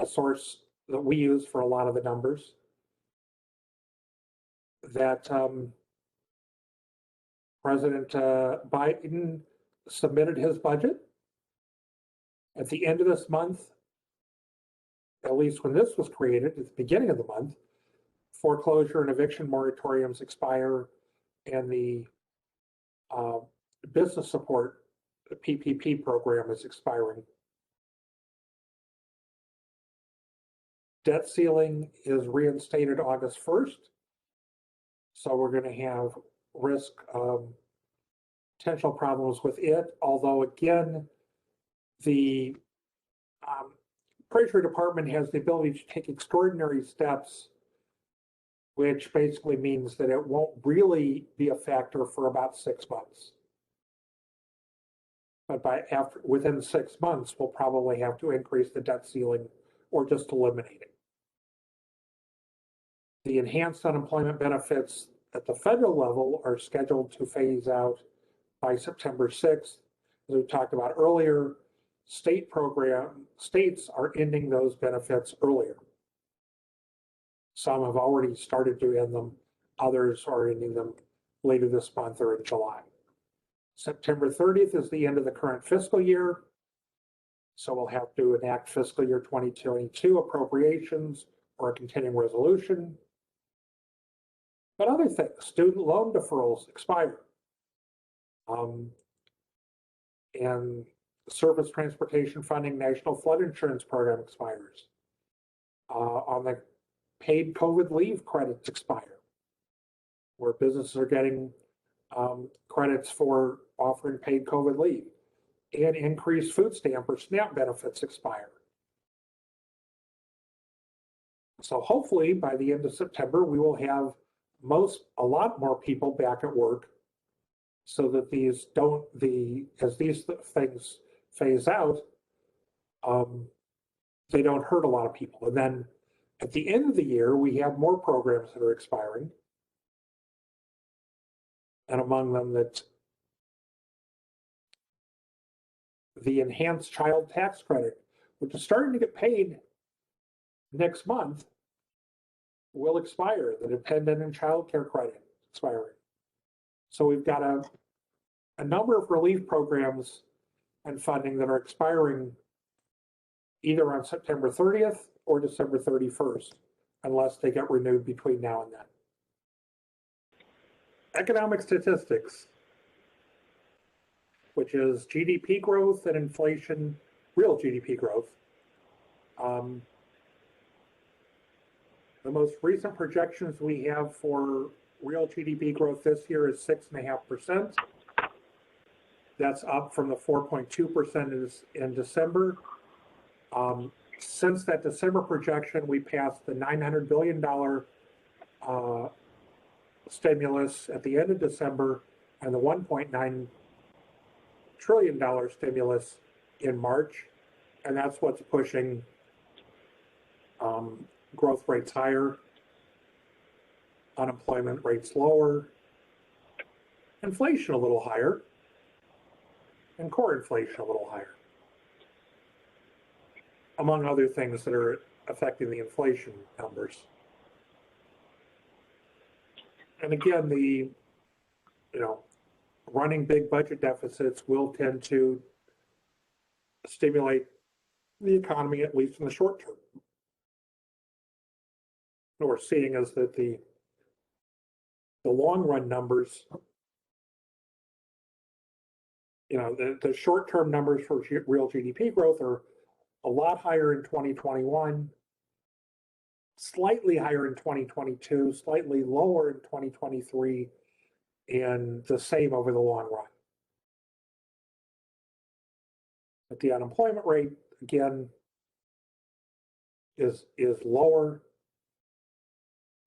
source that we use for a lot of the numbers, that President Biden submitted his budget. At the end of this month, at least when this was created, at the beginning of the month, foreclosure and eviction moratoriums expire, and the business support, the PPP program, is expiring. Debt ceiling is reinstated August 1st. So we're going to have risk of potential problems with it. Although, again, the Treasury Department has the ability to take extraordinary steps, which basically means that it won't really be a factor for about 6 months. But within 6 months, we'll probably have to increase the debt ceiling or just eliminate it. The enhanced unemployment benefits at the federal level are scheduled to phase out by September 6th. As we talked about earlier, states are ending those benefits earlier. Some have already started to end them. Others are ending them later this month or in July. September 30th is the end of the current fiscal year. So we'll have to enact fiscal year 2022 appropriations or a continuing resolution. But other things, student loan deferrals expire. And Surface Transportation Funding National Flood Insurance Program expires. On the paid COVID leave credits expire, where businesses are getting credits for offering paid COVID leave, and increased food stamp or SNAP benefits expire. So hopefully by the end of September, we will have a lot more people back at work, so that as these things phase out, they don't hurt a lot of people. And then at the end of the year, we have more programs that are expiring. And among them, that the enhanced child tax credit, which is starting to get paid next month, will expire. The dependent and child care credit expiring. So we've got a number of relief programs and funding that are expiring either on September 30th or December 31st, unless they get renewed between now and then. Economic statistics, which is GDP growth and inflation, real GDP growth. The most recent projections we have for real GDP growth this year is 6.5%. That's up from the 4.2% in December. Since that December projection, we passed the $900 billion stimulus at the end of December and the $1.9 trillion stimulus in March. And that's what's pushing growth rates higher, unemployment rates lower, inflation a little higher, and core inflation a little higher, among other things that are affecting the inflation numbers. And again, running big budget deficits will tend to stimulate the economy, at least in the short term. What we're seeing is that the long run numbers, the short term numbers for real GDP growth are a lot higher in 2021, slightly higher in 2022, slightly lower in 2023, and the same over the long run. But the unemployment rate, again, is lower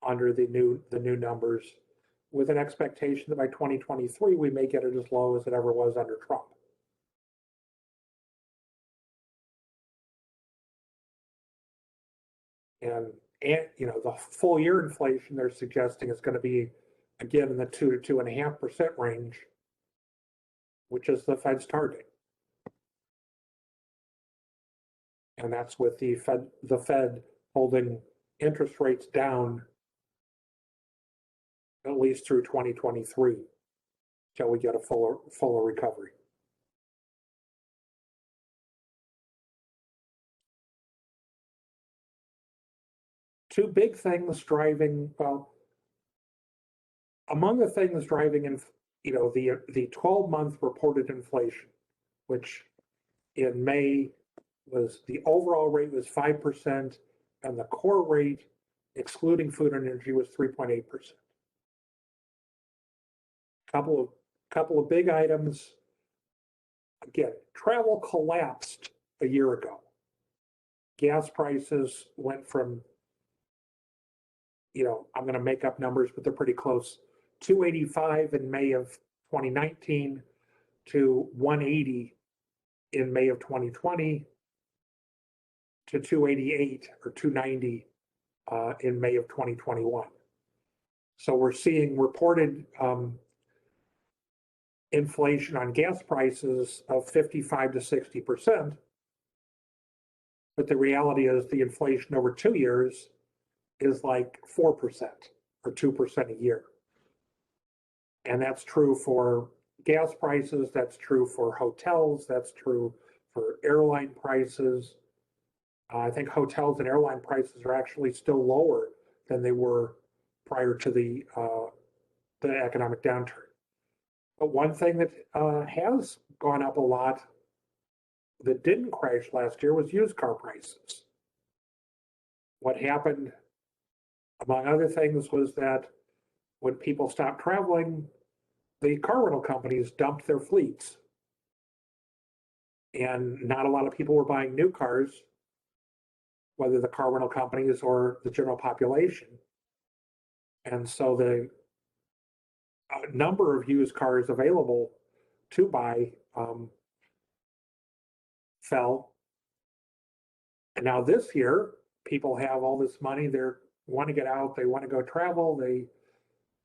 under the new numbers, with an expectation that by 2023 we may get it as low as it ever was under Trump. And the full year inflation they're suggesting is going to be, again, in the 2 to 2.5% range, which is the Fed's target. And that's with the Fed holding interest rates down at least through 2023 till we get a fuller recovery. Two big things driving, among the things driving the 12-month reported inflation, which in May the overall rate was 5%, and the core rate, excluding food and energy, was 3.8%. Couple of big items. Again, travel collapsed a year ago. Gas prices went from, I'm going to make up numbers, but they're pretty close, $2.85 in May of 2019 to $1.80 in May of 2020 to $2.88 or $2.90 in May of 2021. So we're seeing reported inflation on gas prices of 55 to 60%. But the reality is the inflation over 2 years is like 4% or 2% a year. And that's true for gas prices, that's true for hotels, that's true for airline prices. I think hotels and airline prices are actually still lower than they were prior to the economic downturn. But one thing that has gone up a lot that didn't crash last year was used car prices. What happened, among other things, was that when people stopped traveling, the car rental companies dumped their fleets. And not a lot of people were buying new cars, whether the car rental companies or the general population. And so the number of used cars available to buy fell. And now this year, people have all this money, they want to get out, they want to go travel,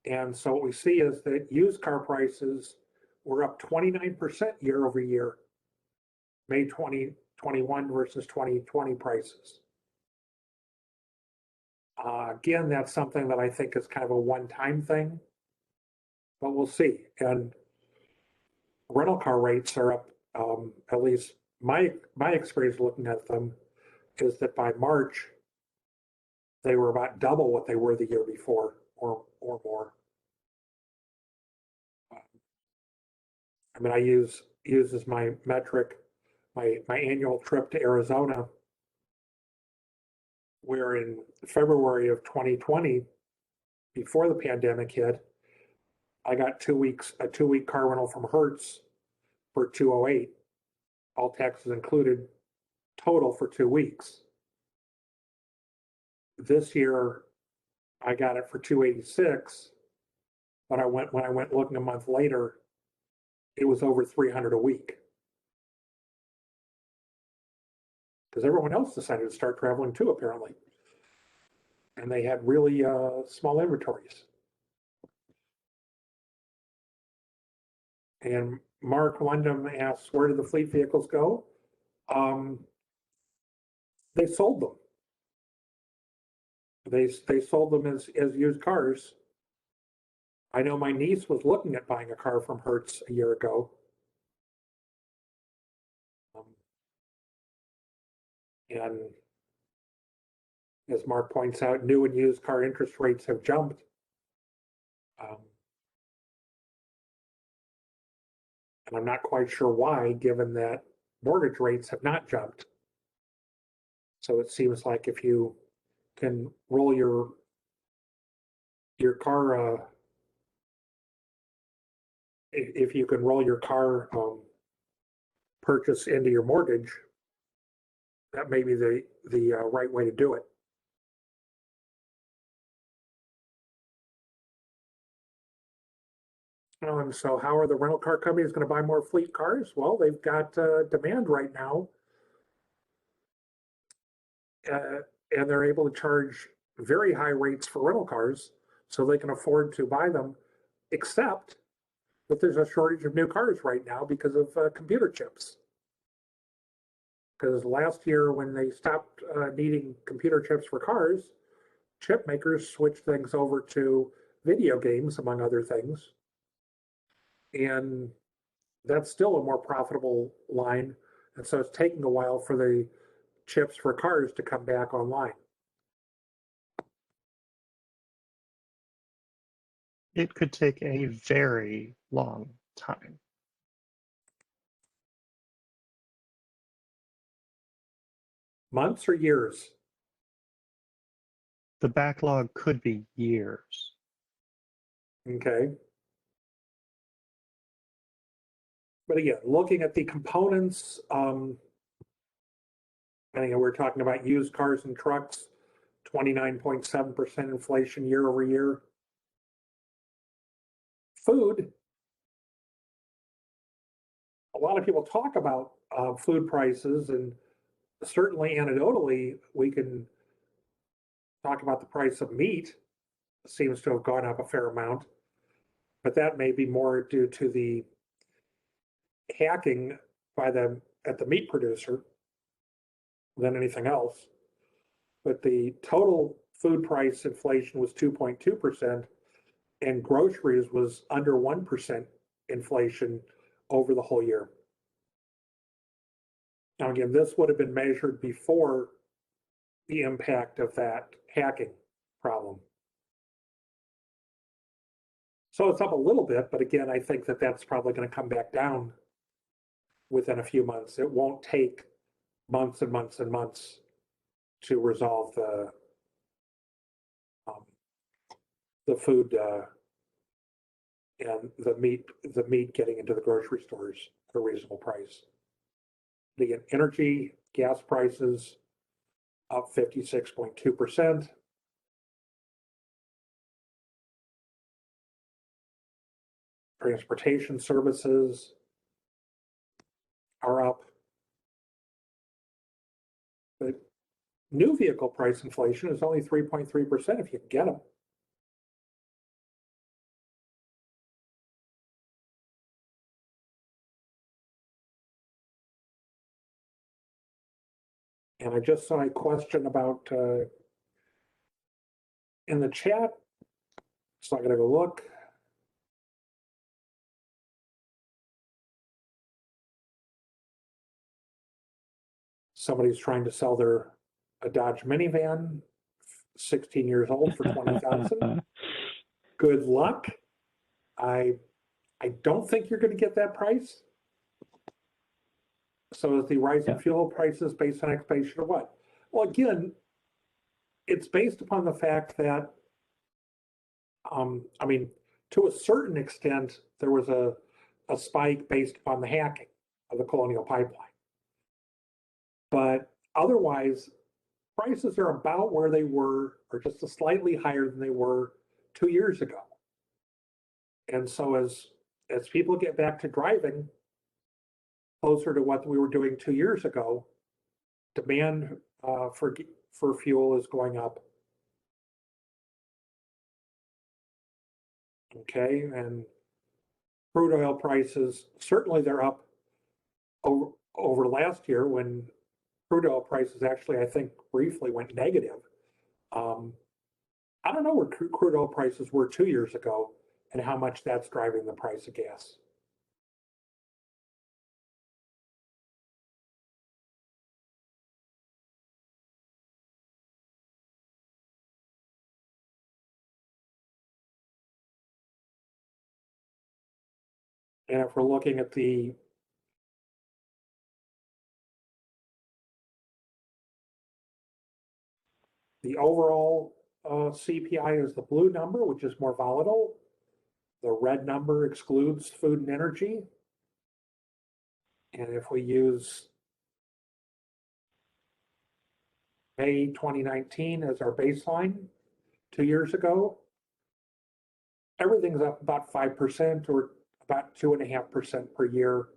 and so what we see is that used car prices were up 29% year over year, May 2021 versus 2020 prices. Again, that's something that I think is kind of a one-time thing, but we'll see. And rental car rates are up, at least my experience looking at them is that by March, they were about double what they were the year before or more. I mean, I use as my metric my annual trip to Arizona, where in February of 2020, before the pandemic hit, I got a 2-week car rental from Hertz for $208, all taxes included, total for 2 weeks. This year, I got it for $286, but when I went looking a month later, it was over $300 a week. Because everyone else decided to start traveling too, apparently. And they had really small inventories. And Mark Wyndham asks, where did the fleet vehicles go? They sold them. They sold them as used cars. I know my niece was looking at buying a car from Hertz a year ago. And as Mark points out, new and used car interest rates have jumped. And I'm not quite sure why, given that mortgage rates have not jumped. So it seems like if you can roll your car, if you can roll your car purchase into your mortgage, that may be the right way to do it. And so how are the rental car companies going to buy more fleet cars? Well, they've got demand right now. And they're able to charge very high rates for rental cars so they can afford to buy them, except that there's a shortage of new cars right now because of computer chips. Because last year when they stopped needing computer chips for cars, chip makers switched things over to video games, among other things. And that's still a more profitable line. And so it's taking a while for the chips for cars to come back online. It could take a very long time. Months or years? The backlog could be years. Okay. But again, looking at the components, we're talking about used cars and trucks, 29.7% inflation year over year. Food, a lot of people talk about food prices, and certainly anecdotally, we can talk about the price of meat. It seems to have gone up a fair amount, but that may be more due to the hacking by them at the meat producer than anything else. But the total food price inflation was 2.2%, and groceries was under 1% inflation over the whole year. Now, again, this would have been measured before the impact of that hacking problem. So it's up a little bit, but again, I think that that's probably going to come back down within a few months. It won't take months and months and months to resolve the food and the meat getting into the grocery stores at a reasonable price. The energy, gas prices up 56.2%. Transportation services are up. But new vehicle price inflation is only 3.3% if you can get them. And I just saw a question about in the chat, so I'm going to go look. Somebody's trying to sell a Dodge minivan, 16 years old, for $20,000. Good luck. I don't think you're going to get that price. So is the rise in fuel prices based on expectation of what? Well, again, it's based upon the fact that, I mean, to a certain extent, there was a spike based upon the hacking of the Colonial Pipeline. But otherwise, prices are about where they were, or just slightly higher than they were 2 years ago. And so as people get back to driving closer to what we were doing 2 years ago, demand for fuel is going up. Okay, and crude oil prices, certainly they're up over last year when crude oil prices actually, I think, briefly went negative. I don't know where crude oil prices were 2 years ago and how much that's driving the price of gas. And if we're looking at the overall CPI is the blue number, which is more volatile. The red number excludes food and energy. And if we use May 2019 as our baseline 2 years ago, everything's up about 5% or about 2.5% per year,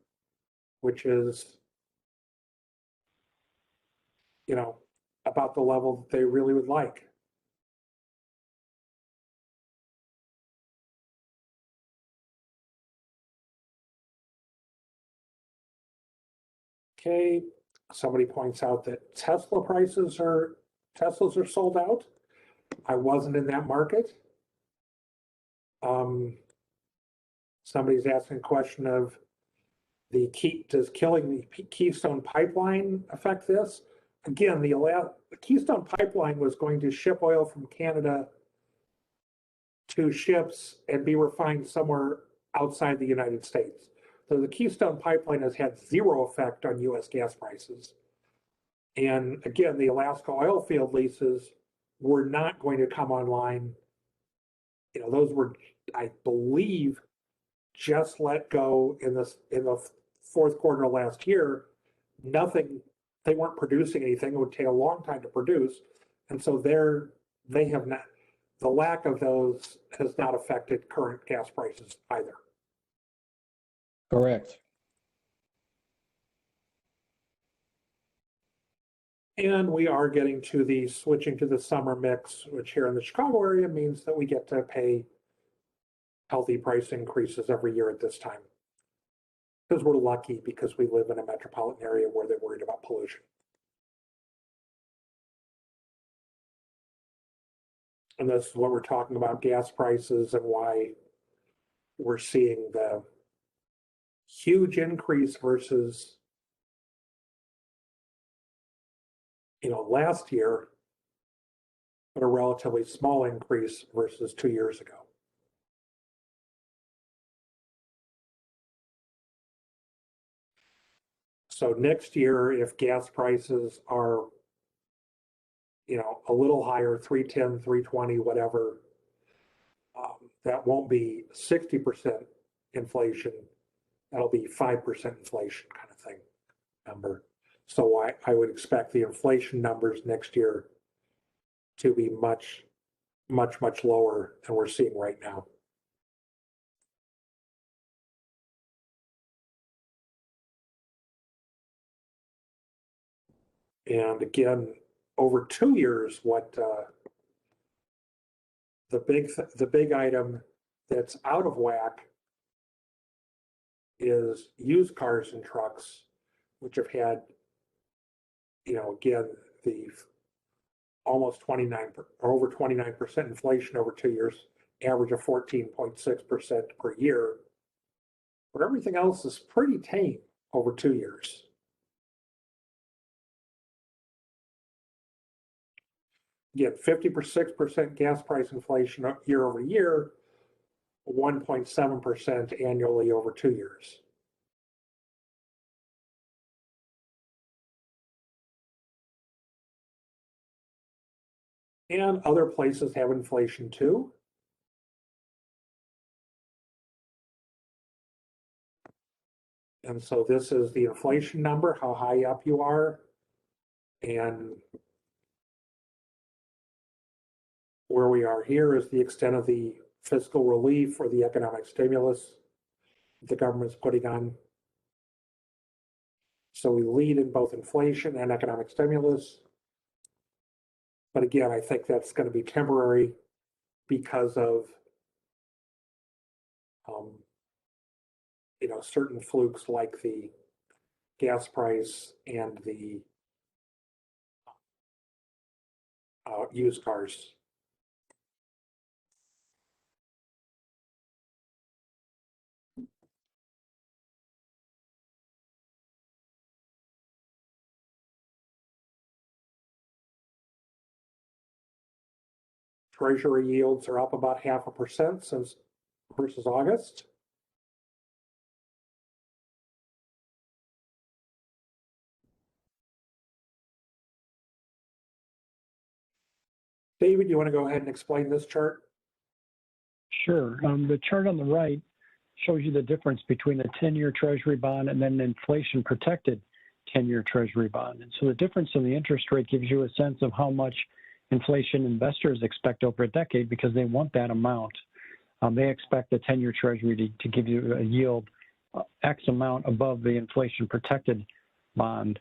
which is, you know, about the level that they really would like. Okay, somebody points out that Teslas are sold out. I wasn't in that market. Somebody's asking a question of does killing the Keystone Pipeline affect this? Again, the Keystone Pipeline was going to ship oil from Canada to ships and be refined somewhere outside the United States. So the Keystone Pipeline has had zero effect on US gas prices. And again, the Alaska oil field leases were not going to come online. You know, those were, I believe, just let go in the fourth quarter of last year. Nothing, they weren't producing anything. It would take a long time to produce. And so they have not, the lack of those has not affected current gas prices either. Correct. And we are getting to the switching to the summer mix, which here in the Chicago area means that we get to pay healthy price increases every year at this time. Because we're lucky because we live in a metropolitan area where they're worried about pollution. And this is what we're talking about, gas prices and why we're seeing the huge increase versus, you know, last year, but a relatively small increase versus 2 years ago. So next year, if gas prices are, a little higher, 310, 320, whatever, that won't be 60% inflation. That'll be 5% inflation kind of thing number. So I would expect the inflation numbers next year to be much, much, much lower than we're seeing right now. And again, over 2 years, what the big item that's out of whack is used cars and trucks, which have had, again, the almost 29 or over 29% inflation over 2 years, average of 14.6% per year. But everything else is pretty tame over 2 years. Again, 56% gas price inflation year over year, 1.7% annually over 2 years. And other places have inflation too. And so this is the inflation number, how high up you are, and where we are here is the extent of the fiscal relief or the economic stimulus the government's putting on. So we lead in both inflation and economic stimulus. But again, I think that's going to be temporary because of certain flukes like the gas price and the used cars. Treasury yields are up about 0.5% since versus August. David, you want to go ahead and explain this chart? Sure. The chart on the right shows you the difference between the 10-year Treasury bond and then the inflation-protected 10-year Treasury bond. And so the difference in the interest rate gives you a sense of how much inflation investors expect over a decade because they want that amount. They expect the 10-year Treasury to give you a yield X amount above the inflation-protected bond.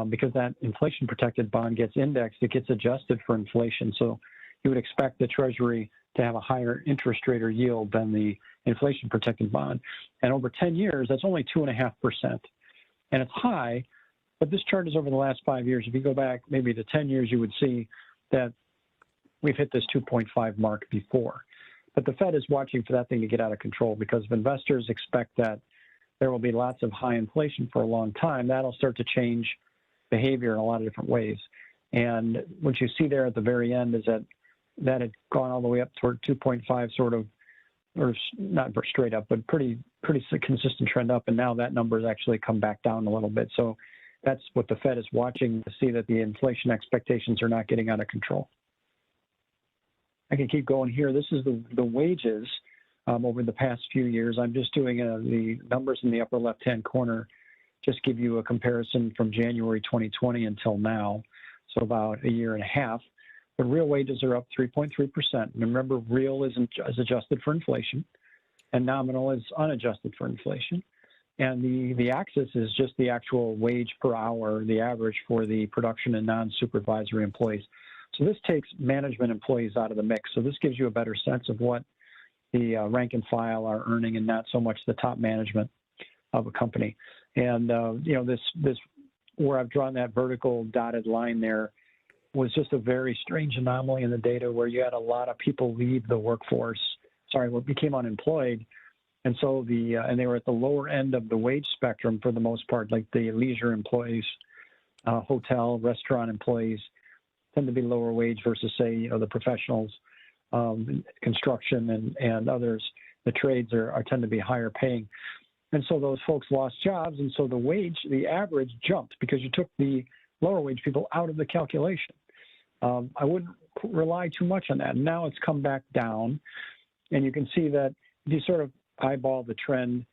Because that inflation-protected bond gets indexed, it gets adjusted for inflation. So you would expect the Treasury to have a higher interest rate or yield than the inflation-protected bond. And over 10 years, that's only 2.5%. And it's high, but this chart is over the last 5 years. If you go back maybe to 10 years, you would see that we've hit this 2.5 mark before. But the Fed is watching for that thing to get out of control because if investors expect that there will be lots of high inflation for a long time, that'll start to change behavior in a lot of different ways. And what you see there at the very end is that had gone all the way up toward 2.5 sort of, or not straight up, but pretty consistent trend up. And now that number has actually come back down a little bit. So that's what the Fed is watching to see that the inflation expectations are not getting out of control. I can keep going here. This is the wages over the past few years. I'm just doing the numbers in the upper left-hand corner, just give you a comparison from January 2020 until now, so about a year and a half. But real wages are up 3.3%. And remember, real is adjusted for inflation, and nominal is unadjusted for inflation. And the axis is just the actual wage per hour, the average for the production and non-supervisory employees. So this takes management employees out of the mix. So this gives you a better sense of what the rank and file are earning and not so much the top management of a company. And, this where I've drawn that vertical dotted line there was just a very strange anomaly in the data where you had a lot of people leave the workforce, became unemployed. And so and they were at the lower end of the wage spectrum for the most part, like the leisure employees, hotel, restaurant employees tend to be lower wage versus say, the professionals, construction and others. The trades tend to be higher paying. And so those folks lost jobs, and so the average jumped because you took the lower wage people out of the calculation. I wouldn't rely too much on that. Now it's come back down, and you can see that if you sort of eyeball the trend,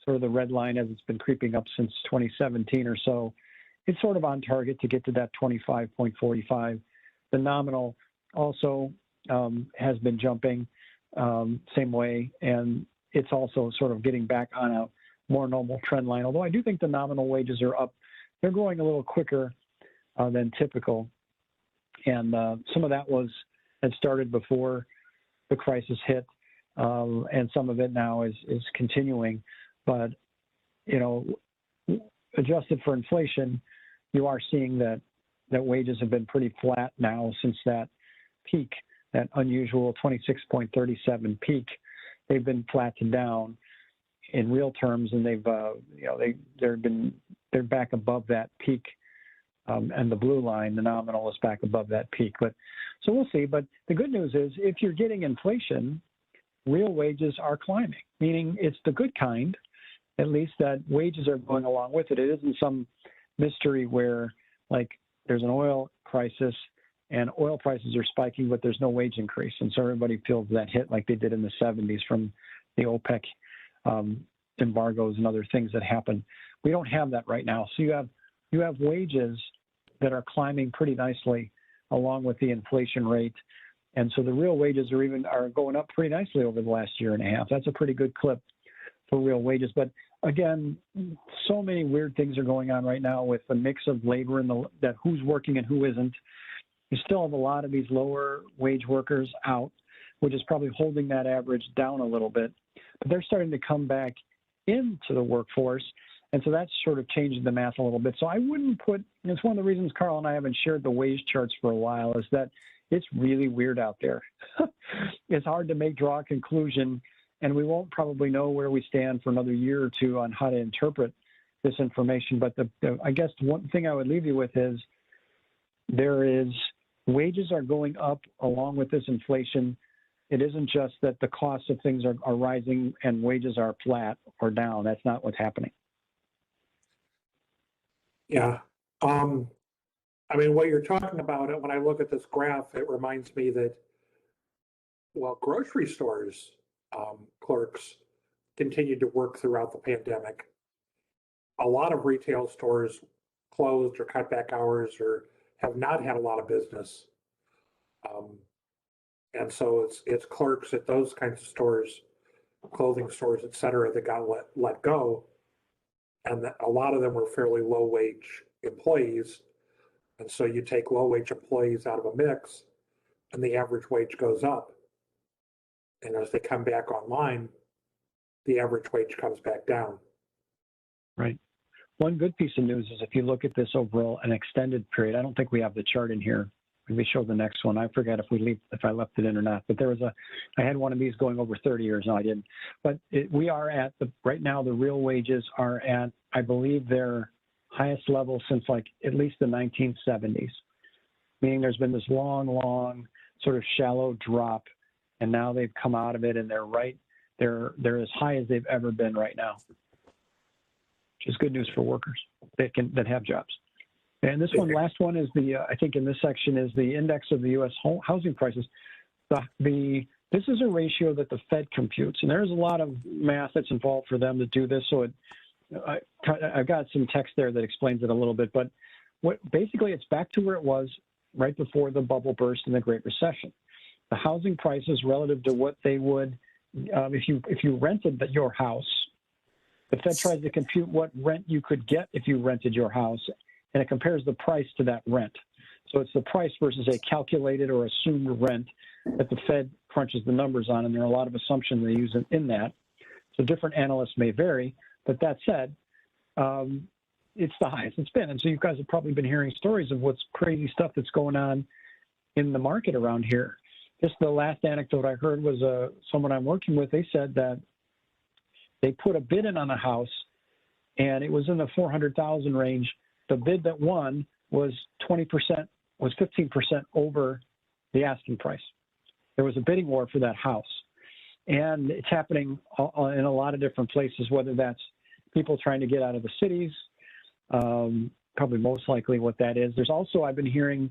sort of the red line as it's been creeping up since 2017 or so, it's sort of on target to get to that 25.45. The nominal also has been jumping same way, and it's also sort of getting back on a more normal trend line. Although I do think the nominal wages are up. They're growing a little quicker than typical. And some of that had started before the crisis hit, and some of it now is continuing. But, adjusted for inflation, you are seeing that wages have been pretty flat now since that peak, that unusual 26.37 peak. They've been flat to down in real terms, and they're back above that peak, and the blue line, the nominal, is back above that peak. But so we'll see. But the good news is, if you're getting inflation, real wages are climbing, meaning it's the good kind, at least, that wages are going along with it. It isn't some mystery where, like, there's an oil crisis and oil prices are spiking, but there's no wage increase. And so everybody feels that hit like they did in the 70s from the OPEC embargoes and other things that happened. We don't have that right now. So you have wages that are climbing pretty nicely along with the inflation rate. And so the real wages are going up pretty nicely over the last year and a half. That's a pretty good clip for real wages. But again, so many weird things are going on right now with the mix of labor and that who's working and who isn't. You still have a lot of these lower wage workers out, which is probably holding that average down a little bit. But they're starting to come back into the workforce. And so that's sort of changing the math a little bit. So I wouldn't it's one of the reasons Carl and I haven't shared the wage charts for a while, is that it's really weird out there. It's hard to draw a conclusion, and we won't probably know where we stand for another year or two on how to interpret this information. But I guess one thing I would leave you with is wages are going up along with this inflation. It isn't just that the costs of things are rising and wages are flat or down. That's not what's happening. Yeah. What you're talking about, when I look at this graph, it reminds me that, grocery stores clerks continued to work throughout the pandemic. A lot of retail stores closed or cut back hours or have not had a lot of business. And so it's clerks at those kinds of stores, clothing stores, et cetera, that got let go. And a lot of them were fairly low wage employees. And so you take low wage employees out of a mix and the average wage goes up. And as they come back online, the average wage comes back down. Right. One good piece of news is if you look at this over an extended period, I don't think we have the chart in here. We show the next one. I forget if I left it in or not, but I had one of these going over 30 years. No, I didn't. But we are right now, the real wages are at, I believe, their highest level since at least the 1970s, meaning there's been this long sort of shallow drop, and now they've come out of it, and they're as high as they've ever been right now, which is good news for workers that have jobs. And this last one is I think in this section is the index of the U.S. housing prices. This is a ratio that the Fed computes, and there's a lot of math that's involved for them to do this. So I've got some text there that explains it a little bit, but basically it's back to where it was right before the bubble burst in the Great Recession. The housing prices relative to what they would, if you rented your house, the Fed tries to compute what rent you could get if you rented your house, and it compares the price to that rent. So it's the price versus a calculated or assumed rent that the Fed crunches the numbers on, and there are a lot of assumptions they use in that. So different analysts may vary, but that said, it's the highest it's been. And so you guys have probably been hearing stories of what's crazy stuff that's going on in the market around here. Just the last anecdote I heard was someone I'm working with. They said that they put a bid in on a house, and it was in the 400,000 range. The bid that won was 15% over the asking price. There was a bidding war for that house. And it's happening in a lot of different places, whether that's people trying to get out of the cities, probably most likely what that is. There's also, I've been hearing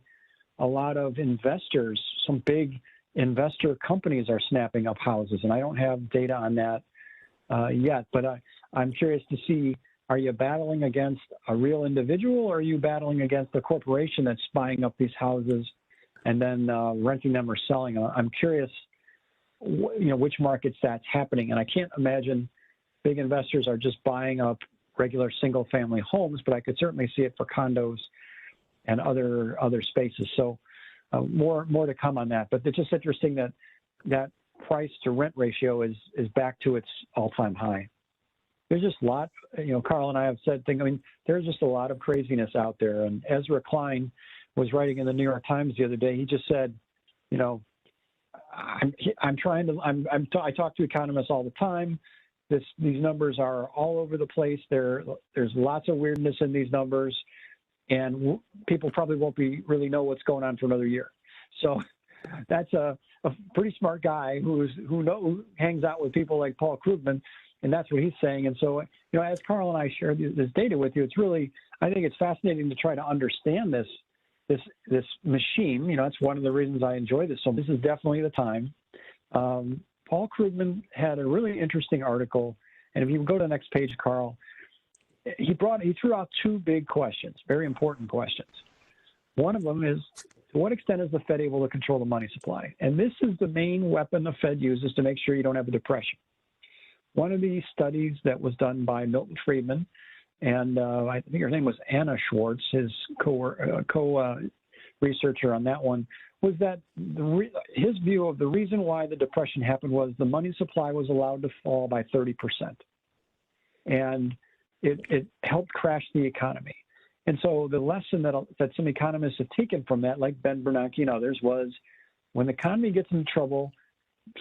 a lot of investors, some big investor companies are snapping up houses, and I don't have data on that yet, but I'm curious to see, are you battling against a real individual, or are you battling against a corporation that's buying up these houses and then renting them or selling them? I'm curious, which markets that's happening. And I can't imagine big investors are just buying up regular single-family homes, but I could certainly see it for condos and other spaces. So more to come on that. But it's just interesting that price to rent ratio is back to its all-time high. There's just a lot, Carl and I have said things. I mean, there's just a lot of craziness out there. And Ezra Klein was writing in the New York Times the other day. He just said, I talk to economists all the time. These numbers are all over the place. There's lots of weirdness in these numbers, and people probably won't really know what's going on for another year. So that's a pretty smart guy who hangs out with people like Paul Krugman, and that's what he's saying. And so, as Carl and I share this data with you, I think it's fascinating to try to understand this machine. That's one of the reasons I enjoy this. So this is definitely the time. Paul Krugman had a really interesting article, and if you go to the next page, Carl, he threw out two big questions, very important questions. One of them is, to what extent is the Fed able to control the money supply? And this is the main weapon the Fed uses to make sure you don't have a depression. One of the studies that was done by Milton Friedman, and I think her name was Anna Schwartz, his co-researcher on that one, was that his view of the reason why the depression happened was the money supply was allowed to fall by 30%. And it helped crash the economy. And so the lesson that some economists have taken from that, like Ben Bernanke and others, was when the economy gets in trouble,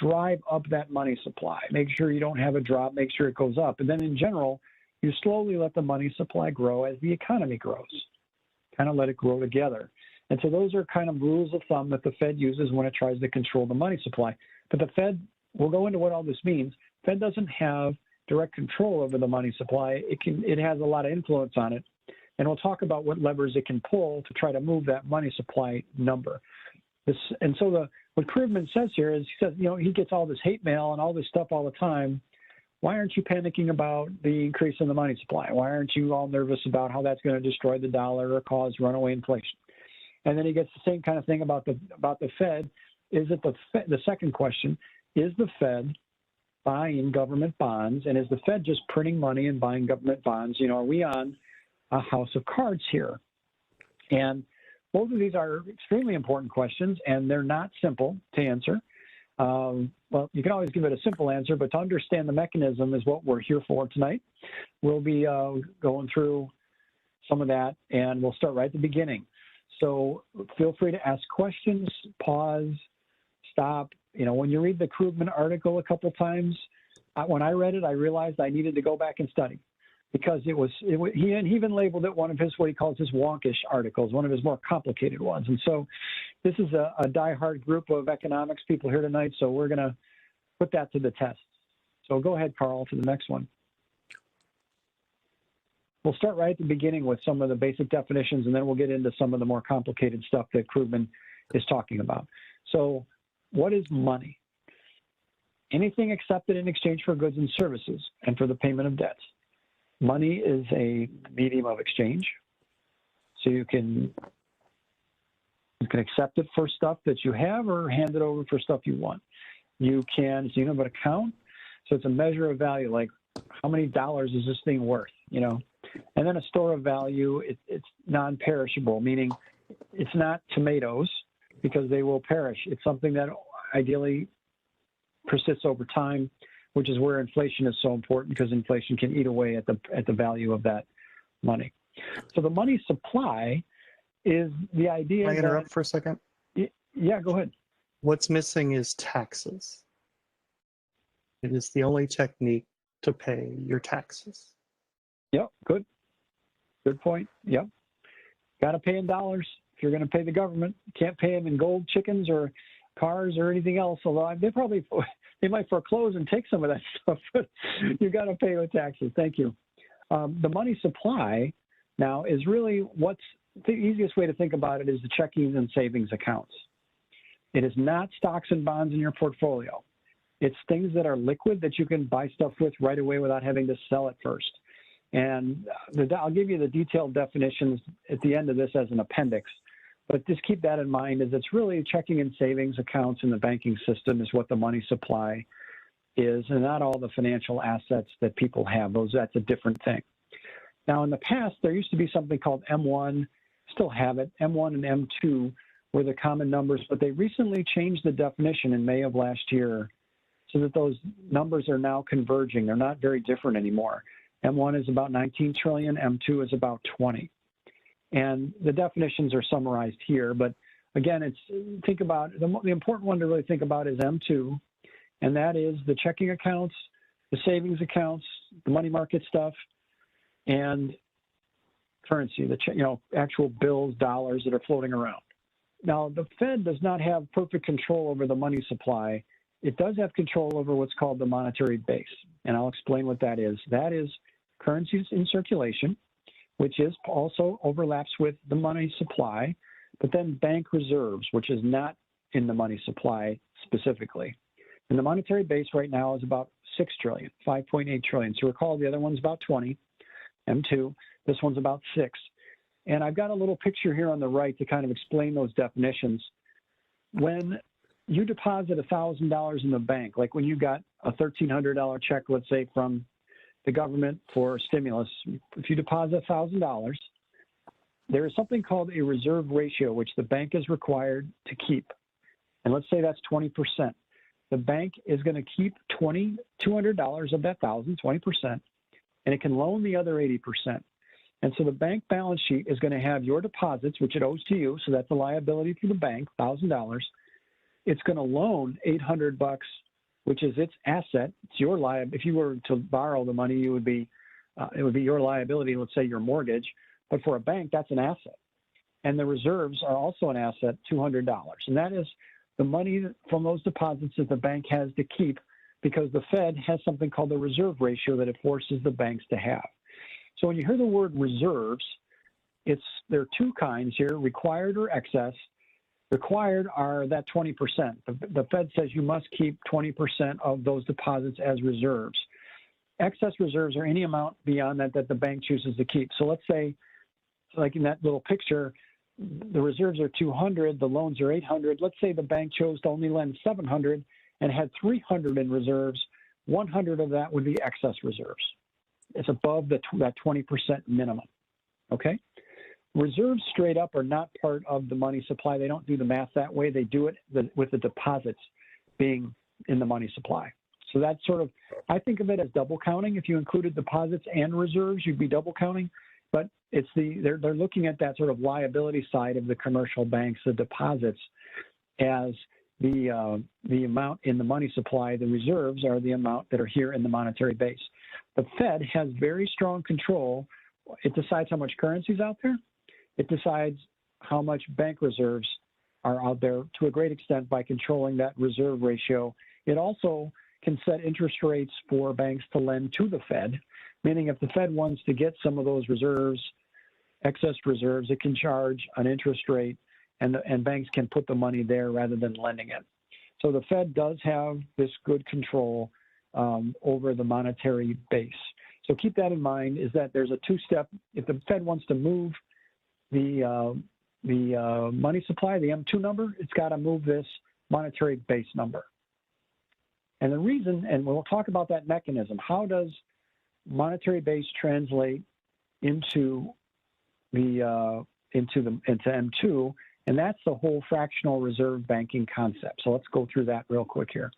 drive up that money supply. Make sure you don't have a drop, make sure it goes up. And then in general, you slowly let the money supply grow as the economy grows. Kind of let it grow together. And so those are kind of rules of thumb that the Fed uses when it tries to control the money supply. But the Fed, we'll go into what all this means. Fed doesn't have direct control over the money supply. It has a lot of influence on it. And we'll talk about what levers it can pull to try to move that money supply number. What Krugman says here is, he says, he gets all this hate mail and all this stuff all the time. Why aren't you panicking about the increase in the money supply? Why aren't you all nervous about how that's going to destroy the dollar or cause runaway inflation? And then he gets the same kind of thing about the Fed. Is it the second question, is the Fed buying government bonds, and is the Fed just printing money and buying government bonds? Are we on a house of cards here? And both of these are extremely important questions, and they're not simple to answer. Well, you can always give it a simple answer, but to understand the mechanism is what we're here for tonight. We'll be going through some of that, and we'll start right at the beginning. So feel free to ask questions, pause, stop. When you read the Krugman article a couple times, when I read it, I realized I needed to go back and study, because he even labeled it one of his, what he calls his wonkish articles, one of his more complicated ones. And so this is a diehard group of economics people here tonight, so we're going to put that to the test. So go ahead, Carl, to the next one. We'll start right at the beginning with some of the basic definitions, and then we'll get into some of the more complicated stuff that Krugman is talking about. So what is money? Anything accepted in exchange for goods and services and for the payment of debts. Money is a medium of exchange. So you can accept it for stuff that you have or hand it over for stuff you want. You can, so you know about account. So it's a measure of value, like how many dollars is this thing worth, And then a store of value, it's non-perishable, meaning it's not tomatoes because they will perish. It's something that ideally persists over time, which is where inflation is so important, because inflation can eat away at the value of that money. So the money supply is the idea. Can I interrupt for a second? Yeah, go ahead. What's missing is taxes. It is the only technique to pay your taxes. Yep, good. Good point. Yep. Got to pay in dollars if you're going to pay the government. You can't pay them in gold chickens or cars or anything else, although they might foreclose and take some of that stuff, but you got to pay with taxes. Thank you. The money supply now is really what's the easiest way to think about it is the checking and savings accounts. It is not stocks and bonds in your portfolio. It's things that are liquid that you can buy stuff with right away without having to sell it first. And I'll give you the detailed definitions at the end of this as an appendix, but just keep that in mind as it's really checking and savings accounts in the banking system is what the money supply is, and not all the financial assets that people have. That's a different thing. Now, in the past, there used to be something called M1, still have it, M1 and M2 were the common numbers, but they recently changed the definition in May of last year so that those numbers are now converging. They're not very different anymore. M1 is about 19 trillion, M2 is about 20. And the definitions are summarized here, but again, think about, the important one to really think about is M2, and that is the checking accounts, the savings accounts, the money market stuff, and currency, actual bills, dollars that are floating around. Now, the Fed does not have perfect control over the money supply. It does have control over what's called the monetary base, and I'll explain what that is. That is currencies in circulation, which is also overlaps with the money supply, but then bank reserves, which is not in the money supply specifically. And the monetary base right now is about 6 trillion, 5.8 trillion. So recall the other one's about 20, M2, this one's about 6. And I've got a little picture here on the right to kind of explain those definitions. When you deposit $1,000 in the bank, like when you got a $1,300 check, let's say from the government for stimulus, if you deposit $1,000, there is something called a reserve ratio, which the bank is required to keep. And let's say that's 20%. The bank is going to keep $200 of that 1,000, 20%, and it can loan the other 80%. And so the bank balance sheet is going to have your deposits, which it owes to you, so that's a liability to the bank, $1,000. It's going to loan $800, which is its asset. It's your liability. If you were to borrow the money, it would be your liability, let's say your mortgage. But for a bank, that's an asset. And the reserves are also an asset, $200. And that is the money from those deposits that the bank has to keep because the Fed has something called the reserve ratio that it forces the banks to have. So when you hear the word reserves, there are two kinds here, required or excess. Required are that 20%. The Fed says you must keep 20% of those deposits as reserves. Excess reserves are any amount beyond that the bank chooses to keep. So let's say, like in that little picture, the reserves are 200, the loans are 800. Let's say the bank chose to only lend 700 and had 300 in reserves. 100 of that would be excess reserves. It's above that 20% minimum, okay? Reserves straight up are not part of the money supply. They don't do the math that way. They do it with the deposits being in the money supply. So that's sort of, I think of it as double counting. If you included deposits and reserves, you'd be double counting. But they're looking at that sort of liability side of the commercial banks, the deposits, as the amount in the money supply. The reserves are the amount that are here in the monetary base. The Fed has very strong control. It decides how much currency is out there. It decides how much bank reserves are out there to a great extent by controlling that reserve ratio. It also can set interest rates for banks to lend to the Fed, meaning if the Fed wants to get some of those reserves, excess reserves, it can charge an interest rate and banks can put the money there rather than lending it. So the Fed does have this good control over the monetary base. So keep that in mind, is that there's a two-step. If the Fed wants to move the money supply, the M2 number, it's got to move this monetary base number. And the reason, and we'll talk about that mechanism, how does monetary base translate into M2, and that's the whole fractional reserve banking concept. So let's go through that real quick here.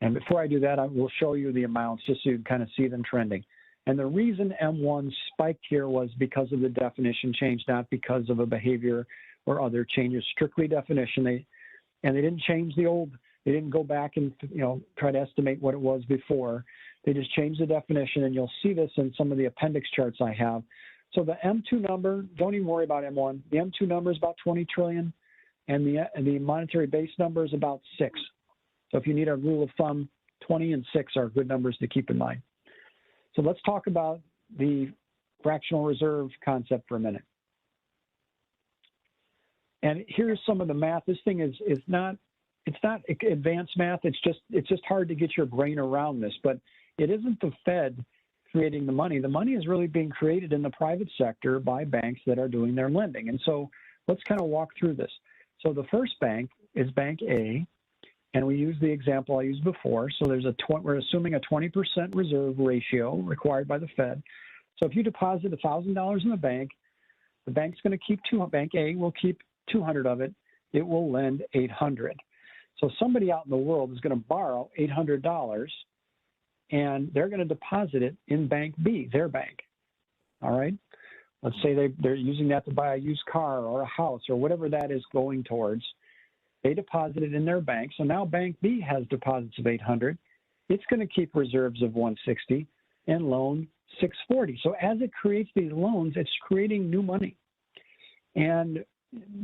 And before I do that, I will show you the amounts just so you can kind of see them trending. And the reason M1 spiked here was because of the definition change, not because of a behavior or other changes, strictly definition. They didn't change they didn't go back and try to estimate what it was before. They just changed the definition, and you'll see this in some of the appendix charts I have. So the M2 number, don't even worry about M1. The M2 number is about 20 trillion, and the monetary base number is about 6. So if you need a rule of thumb, 20 and 6 are good numbers to keep in mind. So let's talk about the fractional reserve concept for a minute. And here's some of the math. This thing is not, it's not advanced math. It's just hard to get your brain around this, but it isn't the Fed creating the money. The money is really being created in the private sector by banks that are doing their lending. And so let's kind of walk through this. So the first bank is Bank A, and we use the example I used before. So there's we're assuming a 20% reserve ratio required by the Fed. So if you deposit $1,000 in the bank's going to keep Bank A will keep 200 of it. It will lend 800. So somebody out in the world is going to borrow $800, and they're going to deposit it in Bank B, their bank. All right. Let's say they're using that to buy a used car or a house or whatever that is going towards. They deposit it in their bank. So now Bank B has deposits of 800. It's going to keep reserves of 160 and loan 640. So as it creates these loans, it's creating new money. And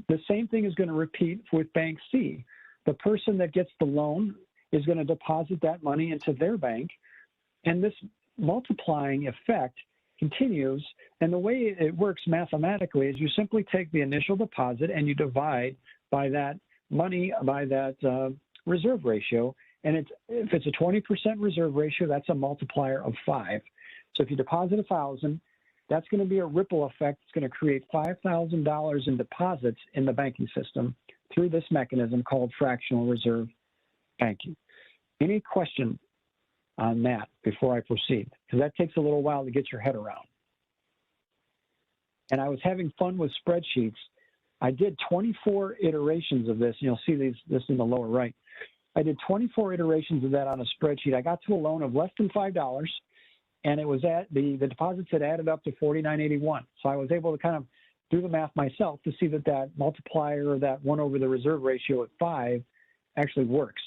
the same thing is going to repeat with Bank C. The person that gets the loan is going to deposit that money into their bank. And this multiplying effect continues. And the way it works mathematically is you simply take the initial deposit and you divide by that money, by that reserve ratio. And if it's a 20% reserve ratio, that's a multiplier of 5. So if you deposit 1,000, that's going to be a ripple effect. It's going to create $5,000 in deposits in the banking system through this mechanism called fractional reserve banking. Any question on that before I proceed? Because that takes a little while to get your head around. And I was having fun with spreadsheets. I did 24 iterations of this. You'll see this in the lower right. I did 24 iterations of that on a spreadsheet. I got to a loan of less than $5, and it was at the deposits had added up to $49.81. So I was able to kind of do the math myself to see that multiplier, or that 1 over the reserve ratio at 5 actually works.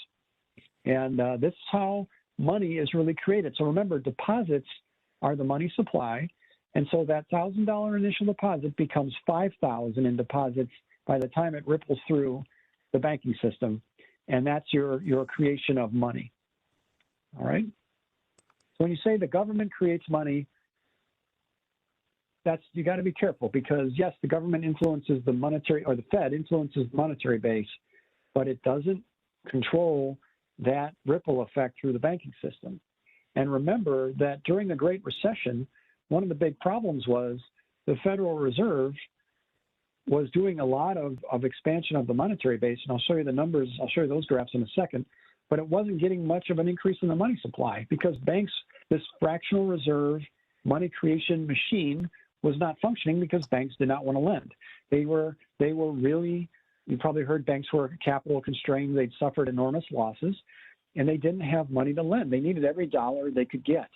And this is how money is really created. So remember, deposits are the money supply. And so that $1,000 initial deposit becomes $5,000 in deposits by the time it ripples through the banking system. And that's your creation of money. All right. So when you say the government creates money, you got to be careful, because yes, the government influences the monetary, or the Fed influences the monetary base, but it doesn't control that ripple effect through the banking system. And remember that during the Great Recession, one of the big problems was the Federal Reserve was doing a lot of expansion of the monetary base. And I'll show you the numbers. I'll show you those graphs in a second. But it wasn't getting much of an increase in the money supply, because banks, this fractional reserve money creation machine, was not functioning because banks did not want to lend. They were really, you probably heard banks were capital constrained. They'd suffered enormous losses, and they didn't have money to lend. They needed every dollar they could get.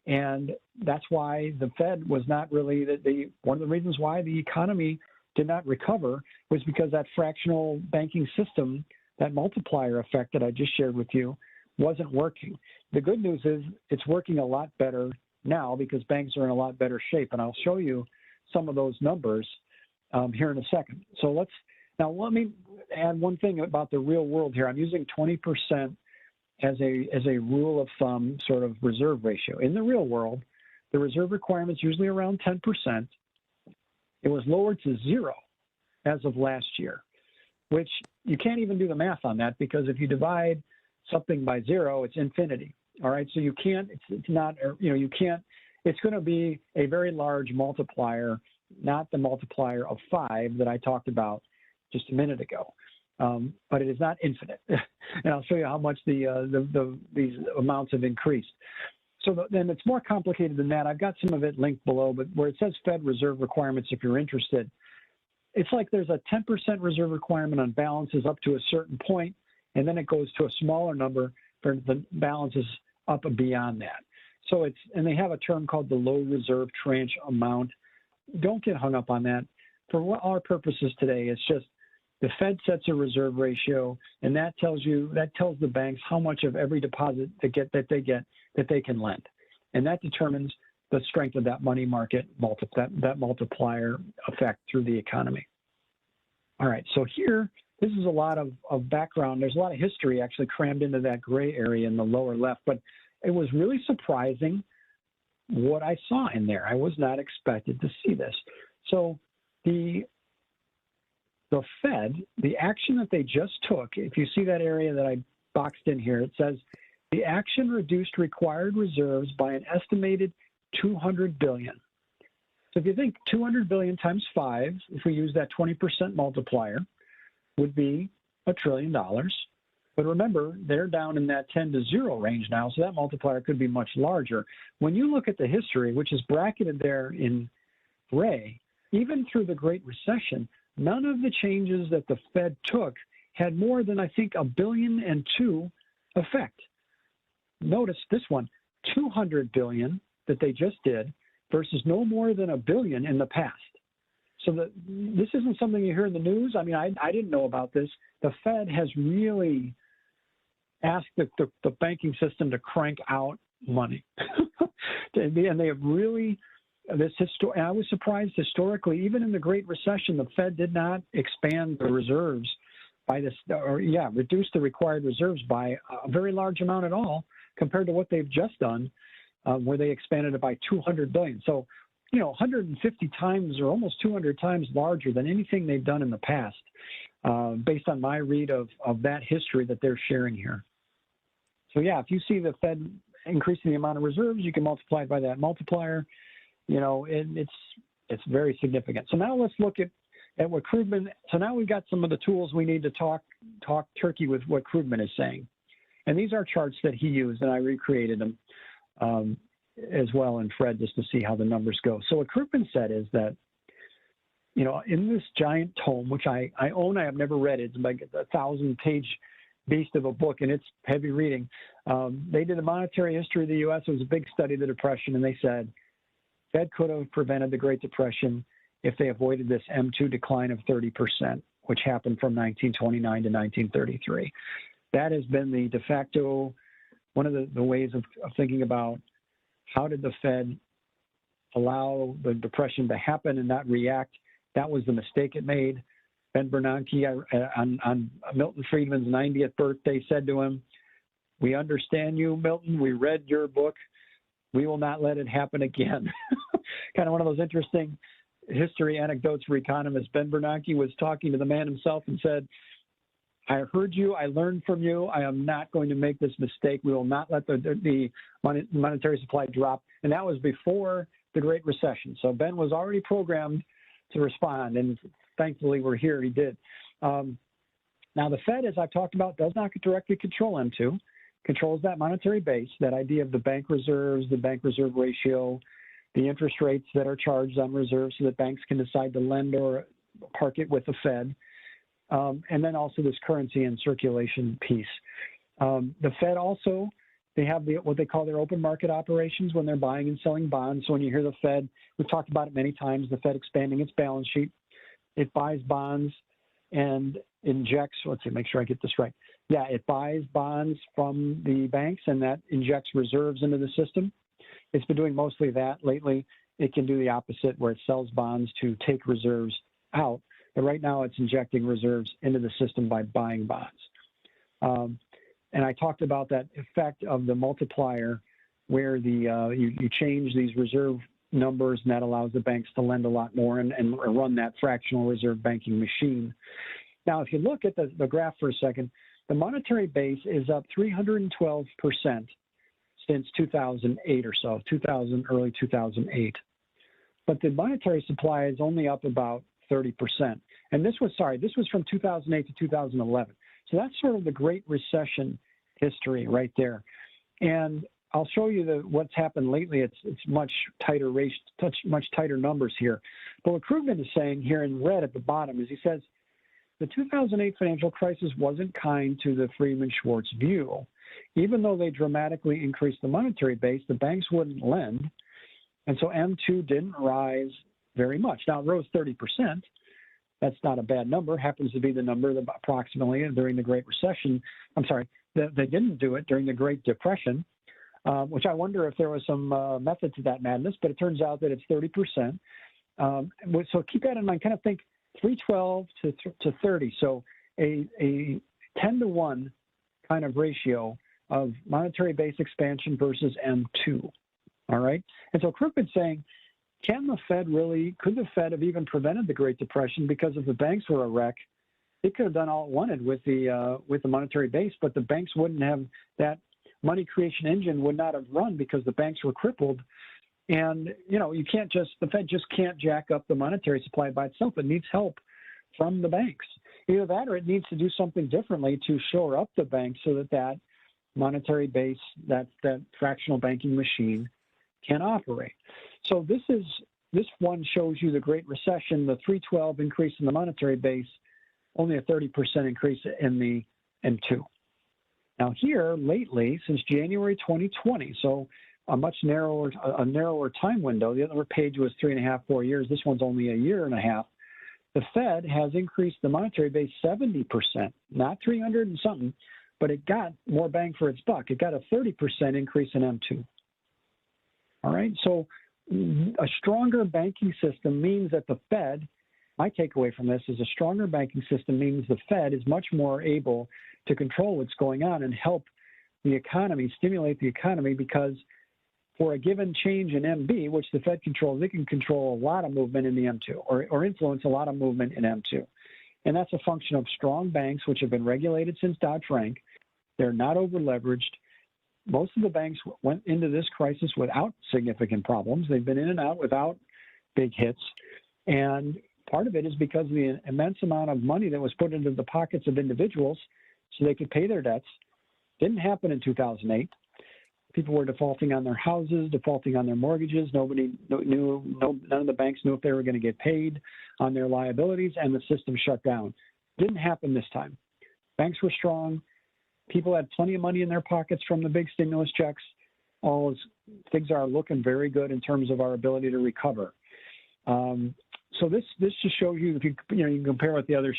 And that's why the Fed was not really, one of the reasons why the economy did not recover was because that fractional banking system, that multiplier effect that I just shared with you, wasn't working. The good news is it's working a lot better now, because banks are in a lot better shape. And I'll show you some of those numbers here in a second. So let me add one thing about the real world here. I'm using 20% as a rule of thumb sort of reserve ratio. In the real world, the reserve requirement is usually around 10%. It was lowered to 0 as of last year, which you can't even do the math on that, because if you divide something by 0, it's infinity. All right, so you can't, it's not, you can't, it's going to be a very large multiplier, not the multiplier of 5 that I talked about just a minute ago. But it is not infinite. And I'll show you how much these amounts have increased. So then it's more complicated than that. I've got some of it linked below, but where it says Fed reserve requirements, if you're interested, it's like there's a 10% reserve requirement on balances up to a certain point, and then it goes to a smaller number for the balances up and beyond that. So and they have a term called the low reserve tranche amount. Don't get hung up on that. For our purposes today, it's just the Fed sets a reserve ratio, and that tells the banks how much of every deposit that they can lend. And that determines the strength of that money market, that multiplier effect through the economy. All right, so here, this is a lot of background. There's a lot of history actually crammed into that gray area in the lower left, but it was really surprising what I saw in there. I was not expected to see this. So the Fed, the action that they just took, if you see that area that I boxed in here, it says the action reduced required reserves by an estimated $200 billion. So if you think 200 billion times 5, if we use that 20% multiplier, would be $1 trillion. But remember, they're down in that 10 to 0 range now, so that multiplier could be much larger. When you look at the history, which is bracketed there in gray, even through the Great Recession, none of the changes that the Fed took had more than, I think, $1.2 billion effect. Notice this one, 200 billion that they just did versus no more than $1 billion in the past. So this isn't something you hear in the news. I mean, I didn't know about this. The Fed has really asked the banking system to crank out money. And they have really, and I was surprised historically, even in the Great Recession, the Fed did not expand the reserves by this, reduce the required reserves by a very large amount at all compared to what they've just done, where they expanded it by 200 billion. So, 150 times or almost 200 times larger than anything they've done in the past, based on my read of that history that they're sharing here. So yeah, if you see the Fed increasing the amount of reserves, you can multiply it by that multiplier. It's very significant. So now let's look at what Krugman. So now we've got some of the tools we need to talk turkey with what Krugman is saying, and these are charts that he used, and I recreated them as well in Fred just to see how the numbers go. So what Krugman said is that, in this giant tome, which I own, I have never read it. It's like a 1,000-page beast of a book, and it's heavy reading. They did a monetary history of the U.S. It was a big study of the Depression, and they said Fed could have prevented the Great Depression if they avoided this M2 decline of 30%, which happened from 1929 to 1933. That has been the de facto, one of the ways of thinking about how did the Fed allow the Depression to happen and not react. That was the mistake it made. Ben Bernanke, on Milton Friedman's 90th birthday, said to him, "We understand you, Milton. We read your book. We will not let it happen again." Kind of one of those interesting history anecdotes for economists. Ben Bernanke was talking to the man himself and said, "I heard you. I learned from you. I am not going to make this mistake. We will not let the monetary supply drop." And that was before the Great Recession. So Ben was already programmed to respond, and thankfully we're here. He did. Now the Fed, as I've talked about, does not directly control M2. Controls that monetary base, that idea of the bank reserves, the bank reserve ratio, the interest rates that are charged on reserves so that banks can decide to lend or park it with the Fed. And then also this currency and circulation piece. The Fed also, they have what they call their open market operations when they're buying and selling bonds. So when you hear the Fed, we've talked about it many times, the Fed expanding its balance sheet, it buys bonds and injects, let's see, make sure I get this right. Yeah, it buys bonds from the banks and that injects reserves into the system. It's been doing mostly that. Lately, it can do the opposite where it sells bonds to take reserves out. But right now, it's injecting reserves into the system by buying bonds. And I talked about that effect of the multiplier where you change these reserve numbers, and that allows the banks to lend a lot more and run that fractional reserve banking machine. Now, if you look at the graph for a second, the monetary base is up 312% since 2008 or so, early 2008. But the monetary supply is only up about 30%. And this was from 2008 to 2011. So that's sort of the Great Recession history right there. And I'll show you what's happened lately. It's much tighter much tighter numbers here. But what Krugman is saying here in red at the bottom is he says, the 2008 financial crisis wasn't kind to the Friedman-Schwartz view. Even though they dramatically increased the monetary base, the banks wouldn't lend. And so M2 didn't rise very much. Now, it rose 30%. That's not a bad number. Happens to be the number that approximately during the Great Recession. I'm sorry, they didn't do it during the Great Depression, which I wonder if there was some method to that madness, but it turns out that it's 30%. So keep that in mind. Kind of think 312 to 30. So a 10-to-1 kind of ratio of monetary base expansion versus M2. All right. And so Krugman's saying, could the Fed have even prevented the Great Depression because if the banks were a wreck, it could have done all it wanted with the monetary base, but the banks wouldn't have, that money creation engine would not have run because the banks were crippled. And, the Fed just can't jack up the monetary supply by itself. It needs help from the banks. Either that or it needs to do something differently to shore up the banks so that monetary base, that fractional banking machine can operate. So this one shows you the Great Recession, the 312 increase in the monetary base, only a 30% increase in the M2. Now here, lately, since January 2020, so a much narrower time window, the other page was 3.5, 4 years, this one's only a year and a half, the Fed has increased the monetary base 70%, not 300 and something, but it got more bang for its buck. It got a 30% increase in M2. All right, so a stronger banking system means that the Fed, my takeaway from this is a stronger banking system means the Fed is much more able to control what's going on and help the economy, stimulate the economy, because for a given change in MB, which the Fed controls, it can control a lot of movement in the M2 or influence a lot of movement in M2. And that's a function of strong banks, which have been regulated since Dodd-Frank. They're not over-leveraged. Most of the banks went into this crisis without significant problems. They've been in and out without big hits. And part of it is because of the immense amount of money that was put into the pockets of individuals so they could pay their debts. Didn't happen in 2008. People were defaulting on their houses, defaulting on their mortgages. None of the banks knew if they were going to get paid on their liabilities, and the system shut down. Didn't happen this time. Banks were strong. People had plenty of money in their pockets from the big stimulus checks. Things are looking very good in terms of our ability to recover. So this just shows you, if you can compare with the other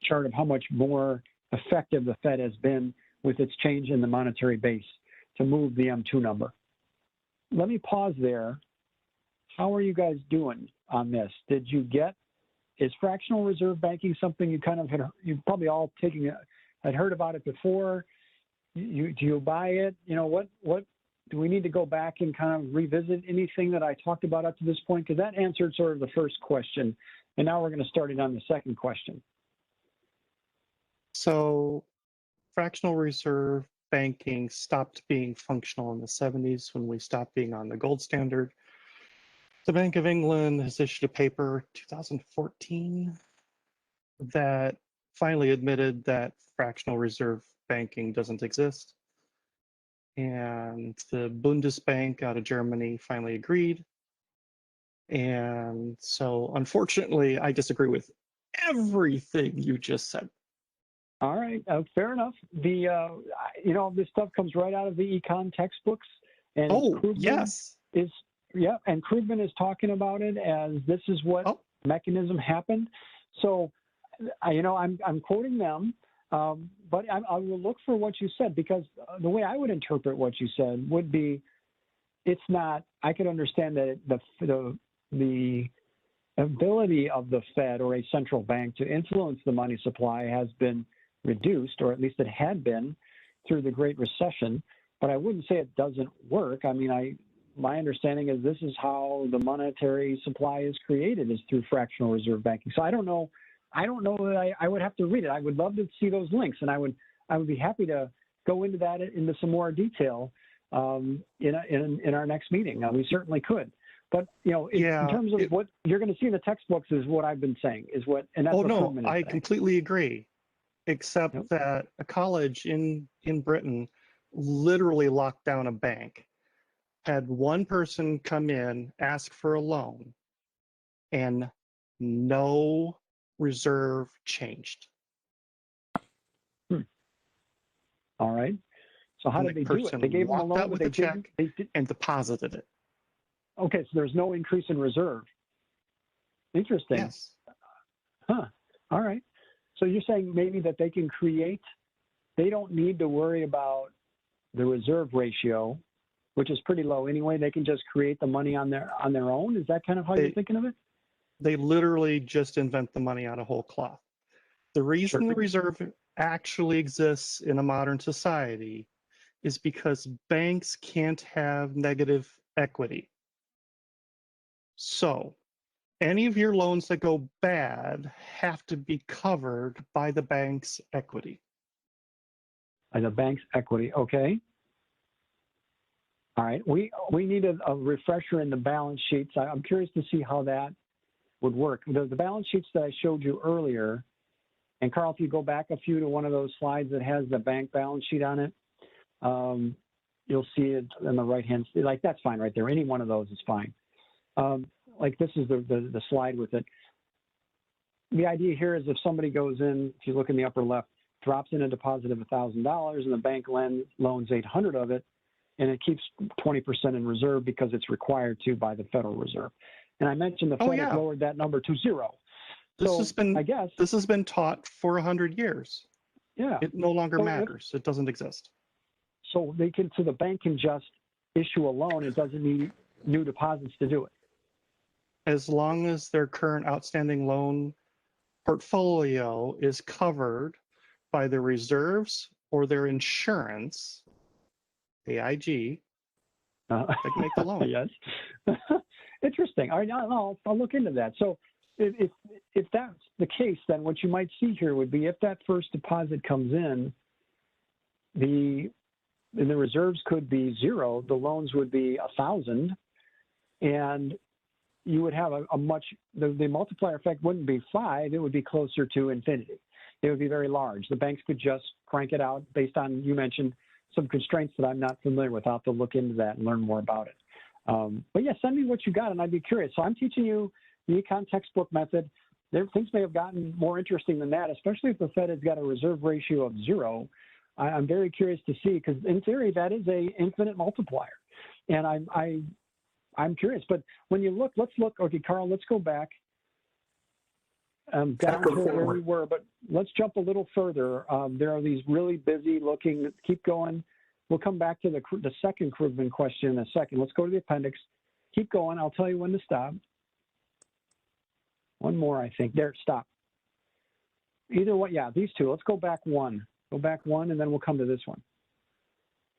chart of how much more effective the Fed has been with its change in the monetary base to move the M2 number. Let me pause there. How are you guys doing on this? Is fractional reserve banking something you kind of you've probably all had heard about it before? Do you buy it? What do we need to go back and kind of revisit anything that I talked about up to this point? Because that answered sort of the first question, and now we're going to start it on the second question. So fractional reserve banking stopped being functional in the 70s when we stopped being on the gold standard. The Bank of England has issued a paper 2014 that finally admitted that fractional reserve banking doesn't exist. And the Bundesbank out of Germany finally agreed. And so unfortunately, I disagree with everything you just said. All right, fair enough. This stuff comes right out of the econ textbooks. And Krugman yes. And Krugman is talking about it as this is what mechanism happened. So, I'm quoting them, but I will look for what you said, because the way I would interpret what you said would be, it's not. I could understand that the ability of the Fed or a central bank to influence the money supply has been reduced, or at least it had been through the Great Recession, but I wouldn't say it doesn't work. I mean, my understanding is this is how the monetary supply is created, is through fractional reserve banking. So I don't know that I would have to read it. I would love to see those links, and I would be happy to go into that into some more detail in our next meeting. We certainly could. But in terms of what you're going to see in the textbooks is what I've been saying and that's I completely agree. Except that a college in Britain literally locked down a bank, had one person come in, ask for a loan, and no reserve changed. All right. So how did they do it? They gave them a loan with a check and deposited it. Okay, so there's no increase in reserve. Interesting. Yes. Huh. All right. So you're saying maybe that they can they don't need to worry about the reserve ratio, which is pretty low anyway. They can just create the money on their own. Is that kind of how you're thinking of it? They literally just invent the money out of whole cloth. The reason the reserve actually exists in a modern society is because banks can't have negative equity. So any of your loans that go bad have to be covered by the bank's equity. By the bank's equity, okay. All right, we need a refresher in the balance sheets. I'm curious to see how that would work. The balance sheets that I showed you earlier, and Carl, if you go back a few to one of those slides that has the bank balance sheet on it, you'll see it on the right-hand, like that's fine right there. Any one of those is fine. Like this is the slide with it. The idea here is if somebody goes in, if you look in the upper left, drops in a deposit of $1,000 and the bank loans 800 of it, and it keeps 20% in reserve because it's required to by the Federal Reserve. And I mentioned the Fed has lowered that number to 0. This so has been, I guess, this has been taught for 100 years. Yeah. It no longer matters. It doesn't exist. So the bank can just issue a loan. It doesn't need new deposits to do it. As long as their current outstanding loan portfolio is covered by their reserves or their insurance, AIG, they can make the loan. Yes. Interesting. All right, I'll look into that. So if that's the case, then what you might see here would be if that first deposit comes in, the reserves could be 0, the loans would be 1,000, and you would have a much, the multiplier effect wouldn't be 5, it would be closer to infinity. It would be very large. The banks could just crank it out based on, you mentioned, some constraints that I'm not familiar with. I'll have to look into that and learn more about it. But yeah, send me what you got and I'd be curious. So I'm teaching you the econ textbook method. Things may have gotten more interesting than that, especially if the Fed has got a reserve ratio of 0. I'm very curious to see, because in theory, that is a infinite multiplier. And I'm curious, but when you look, let's look, okay, Carl, let's go back down to where we were, but let's jump a little further. There are these really busy looking, keep going. We'll come back to the second Krugman question in a second. Let's go to the appendix. Keep going. I'll tell you when to stop. One more, I think. There, stop. Either one, yeah, these two. Let's go back one. Go back one, and then we'll come to this one.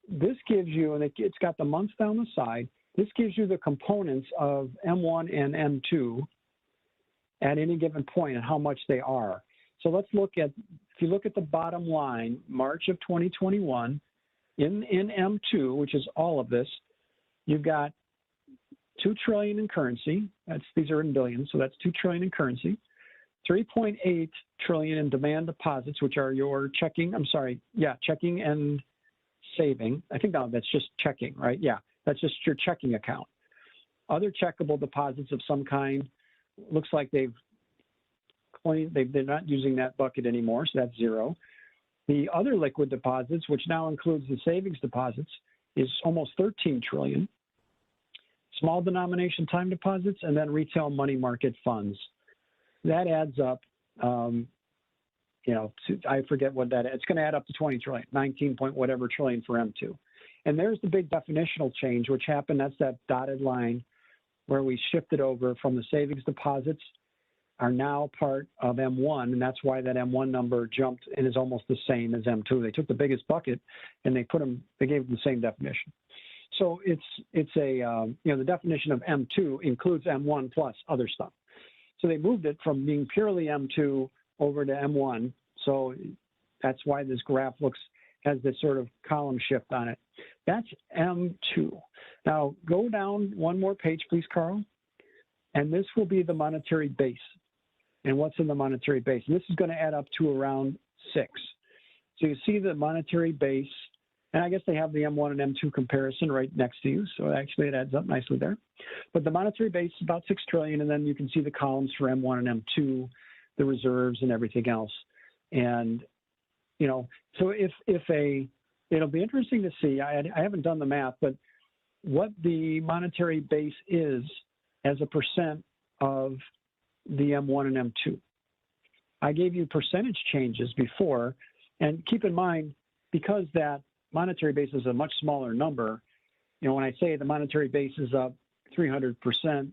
This gives you, and it's got the months down the side. This gives you the components of M1 and M2 at any given point and how much they are. So let's look at, if you look at the bottom line, March of 2021, in M2, which is all of this, you've got $2 trillion in currency. These are in billions, so that's $2 trillion in currency. 3.8 trillion in demand deposits, which are your checking. I'm sorry, yeah, checking and saving. I think that's just checking, right? Yeah, that's just your checking account. Other checkable deposits of some kind. Looks like they're not using that bucket anymore, so that's 0. The other liquid deposits, which now includes the savings deposits, is almost 13 trillion. Small denomination time deposits, and then retail money market funds. That adds up, I forget what that is. It's going to add up to 20 trillion, 19 point whatever trillion for M2. And there's the big definitional change, which happened. That's that dotted line where we shifted over from the savings deposits are now part of M1, and that's why that M1 number jumped and is almost the same as M2. They took the biggest bucket and they gave them the same definition. So it's the definition of M2 includes M1 plus other stuff. So they moved it from being purely M2 over to M1. So that's why this graph has this sort of column shift on it. That's M2. Now go down one more page, please, Carl. And this will be the monetary base. And what's in the monetary base? And this is going to add up to around 6. So you see the monetary base, and I guess they have the M1 and M2 comparison right next to you. So actually it adds up nicely there. But the monetary base is about 6 trillion, and then you can see the columns for M1 and M2, the reserves and everything else. And, so it'll be interesting to see, I haven't done the math, but what the monetary base is as a percent of the M1 and M2. I gave you percentage changes before, and keep in mind, because that monetary base is a much smaller number, when I say the monetary base is up 300%,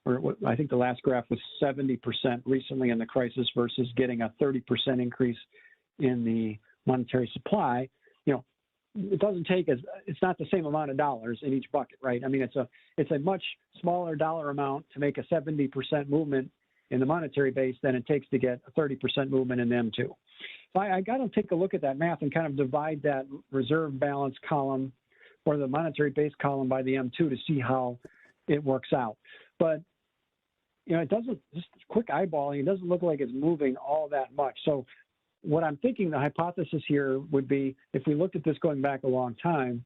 or I think the last graph was 70% recently in the crisis versus getting a 30% increase in the monetary supply, it doesn't take it's not the same amount of dollars in each bucket, right? I mean, it's a much smaller dollar amount to make a 70% movement in the monetary base than it takes to get a 30% movement in the M2. So I got to take a look at that math and kind of divide that reserve balance column or the monetary base column by the M2 to see how it works out. But, you know, it doesn't, just quick eyeballing, it doesn't look like it's moving all that much. So what I'm thinking the hypothesis here would be, if we looked at this going back a long time,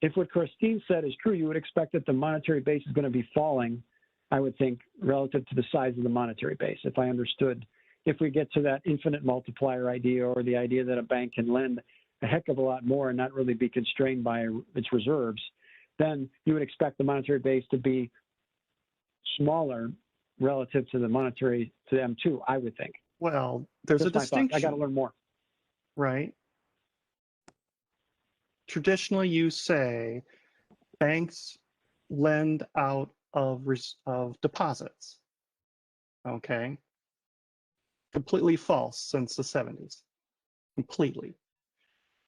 if what Christine said is true, you would expect that the monetary base is going to be falling, I would think, relative to the size of the monetary base, if I understood. If we get to that infinite multiplier idea, or the idea that a bank can lend a heck of a lot more and not really be constrained by its reserves, then you would expect the monetary base to be smaller relative to the monetary, to the M2, I would think. Well, there's a distinction. I got to learn more. Right. Traditionally, you say banks lend out of deposits. Okay. Completely false since the 70s. Completely.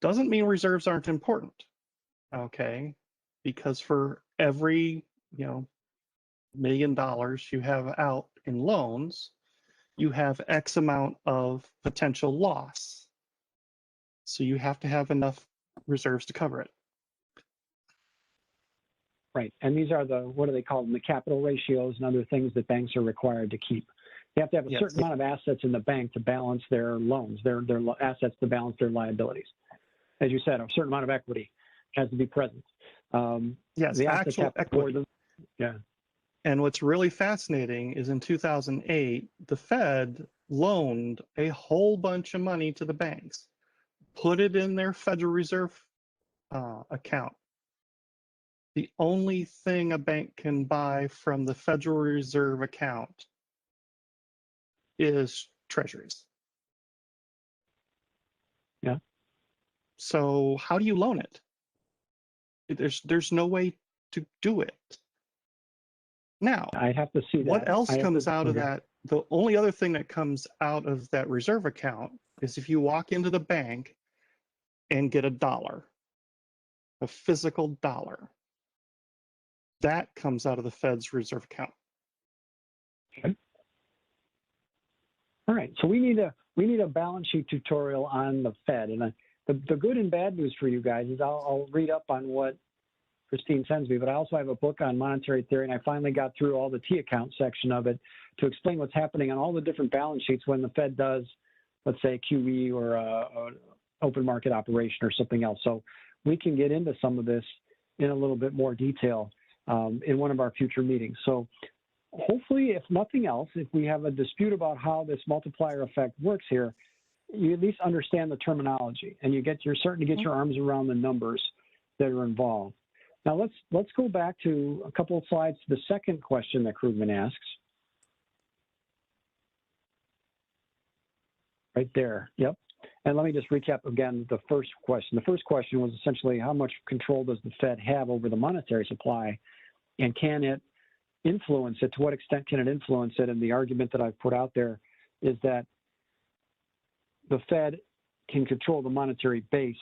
Doesn't mean reserves aren't important. Okay. Because for every, $1 million you have out in loans, you have X amount of potential loss. So you have to have enough reserves to cover it. Right. And these are what do they call them? The capital ratios and other things that banks are required to keep. They have to have a certain amount of assets in the bank to balance their loans, their assets to balance their liabilities. As you said, a certain amount of equity has to be present. Yes, the actual equity. Yeah. And what's really fascinating is in 2008, the Fed loaned a whole bunch of money to the banks, put it in their Federal Reserve account. The only thing a bank can buy from the Federal Reserve account is treasuries. Yeah. So how do you loan it? There's no way to do it. Now, I have to see that. What else comes out of that? The only other thing that comes out of that reserve account is if you walk into the bank and get $1, a physical dollar. That comes out of the Fed's reserve account. Okay. All right. So we need a balance sheet tutorial on the Fed, and the good and bad news for you guys is I'll read up on what Christine sends me, but I also have a book on monetary theory, and I finally got through all the T account section of it to explain what's happening on all the different balance sheets when the Fed does, let's say, QE or an open market operation or something else. So we can get into some of this in a little bit more detail in one of our future meetings. So hopefully, if nothing else, if we have a dispute about how this multiplier effect works here, you at least understand the terminology, and you're starting to get your arms around the numbers that are involved. Now let's go back to a couple of slides to the second question that Krugman asks. Right there. Yep. And let me just recap again the first question. The first question was essentially how much control does the Fed have over the monetary supply, and can it influence it? To what extent can it influence it? And the argument that I've put out there is that the Fed can control the monetary base,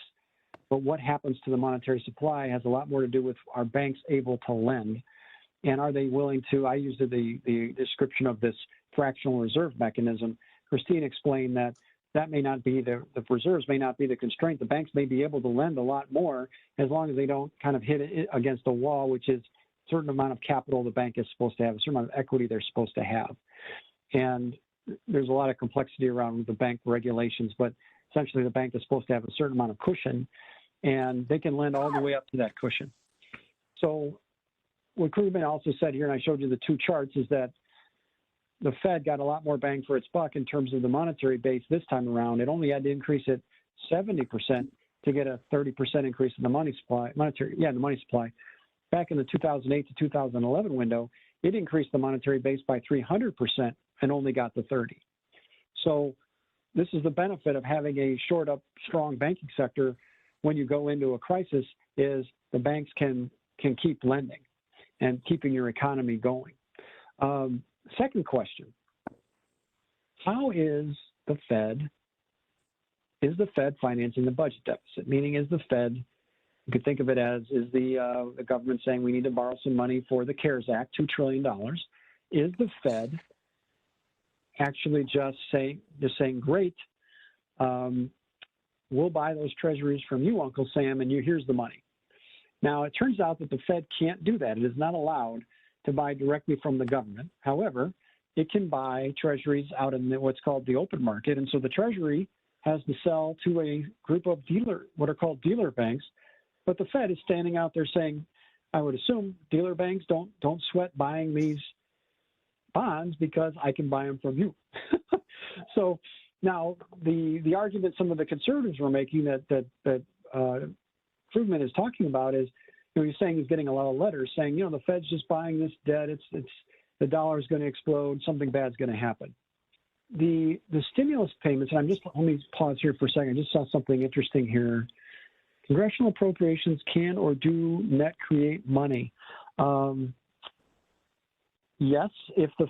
but what happens to the monetary supply has a lot more to do with are banks able to lend, and are they willing to? I used the description of this fractional reserve mechanism. Christine explained that may not be the reserves may not be the constraint. The banks may be able to lend a lot more as long as they don't kind of hit it against a wall, which is a certain amount of capital the bank is supposed to have, a certain amount of equity they're supposed to have. And there's a lot of complexity around the bank regulations, but essentially the bank is supposed to have a certain amount of cushion, and they can lend all the way up to that cushion. So what Krugman also said here, and I showed you the two charts, is that the Fed got a lot more bang for its buck in terms of the monetary base this time around. It only had to increase it 70% to get a 30% increase in the money supply, the money supply. Back in the 2008 to 2011 window, it increased the monetary base by 300% and only got the 30. So this is the benefit of having a shored up, strong banking sector. When you go into a crisis, is the banks can keep lending and keeping your economy going. Second question, how is the Fed is the Fed financing the budget deficit? Meaning, is the Fed, you could think of it as, is the government saying we need to borrow some money for the CARES Act, $2 trillion. Is the Fed actually just saying, great, we'll buy those treasuries from you, Uncle Sam, and here's the money. Now, it turns out that the Fed can't do that. It is not allowed to buy directly from the government. However, it can buy treasuries out in what's called the open market. And so the Treasury has to sell to a group of what are called dealer banks. But the Fed is standing out there saying, I would assume dealer banks don't sweat buying these bonds because I can buy them from you. So now the argument some of the conservatives were making that Krugman is talking about is, he's saying he's getting a lot of letters saying, the Fed's just buying this debt. It's the dollar is going to explode. Something bad's going to happen. The stimulus payments, and let me pause here for a second. I just saw something interesting here. Congressional appropriations can or do net create money. Yes, if the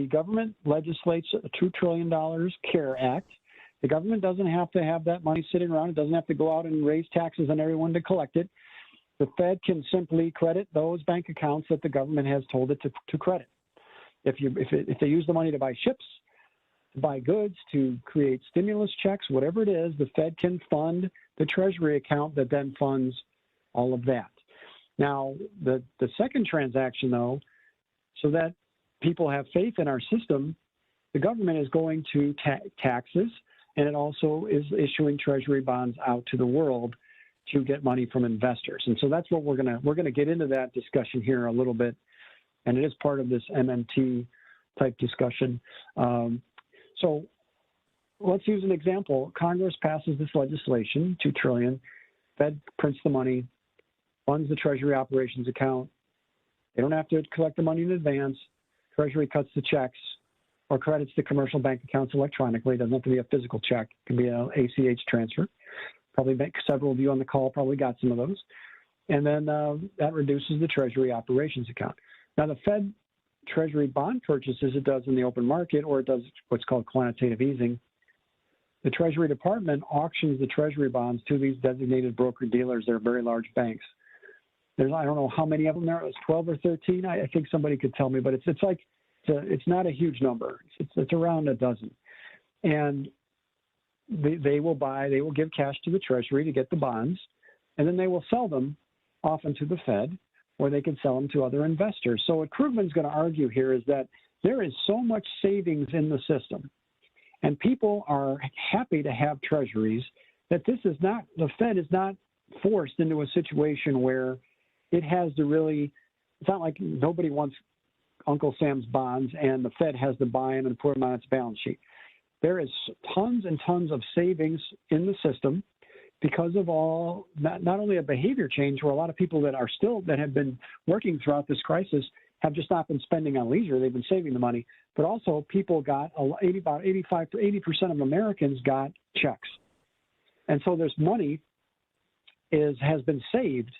government legislates a $2 trillion CARE Act, the government doesn't have to have that money sitting around. It doesn't have to go out and raise taxes on everyone to collect it. The Fed can simply credit those bank accounts that the government has told it to credit. If they use the money to buy ships, to buy goods, to create stimulus checks, whatever it is, the Fed can fund the Treasury account that then funds all of that. Now, the second transaction, though, so that people have faith in our system, the government is going to taxes, and it also is issuing Treasury bonds out to the world to get money from investors. And so that's what we're gonna get into that discussion here a little bit, and it is part of this MMT type discussion. So let's use an example. Congress passes this legislation, $2 trillion. Fed prints the money, funds the Treasury operations account. They don't have to collect the money in advance. Treasury cuts the checks or credits the commercial bank accounts electronically. It doesn't have to be a physical check. It can be an ACH transfer. Probably several of you on the call probably got some of those. And then that reduces the Treasury operations account. Now, the Fed Treasury bond purchases, it does in the open market, or it does what's called quantitative easing. The Treasury Department auctions the Treasury bonds to these designated broker-dealers. They're very large banks. I don't know how many of them there are. It was 12 or 13. I think somebody could tell me, but it's not a huge number. It's around a dozen. And they will give cash to the Treasury to get the bonds, and then they will sell them often to the Fed, or they can sell them to other investors. So what Krugman's going to argue here is that there is so much savings in the system, and people are happy to have treasuries, that the Fed is not forced into a situation where it has to really, it's not like nobody wants Uncle Sam's bonds and the Fed has to buy them and put them on its balance sheet. There is tons and tons of savings in the system because of not only a behavior change where a lot of people that have been working throughout this crisis have just not been spending on leisure, they've been saving the money, but also people got about 85 to 80% of Americans got checks. And so this money has been saved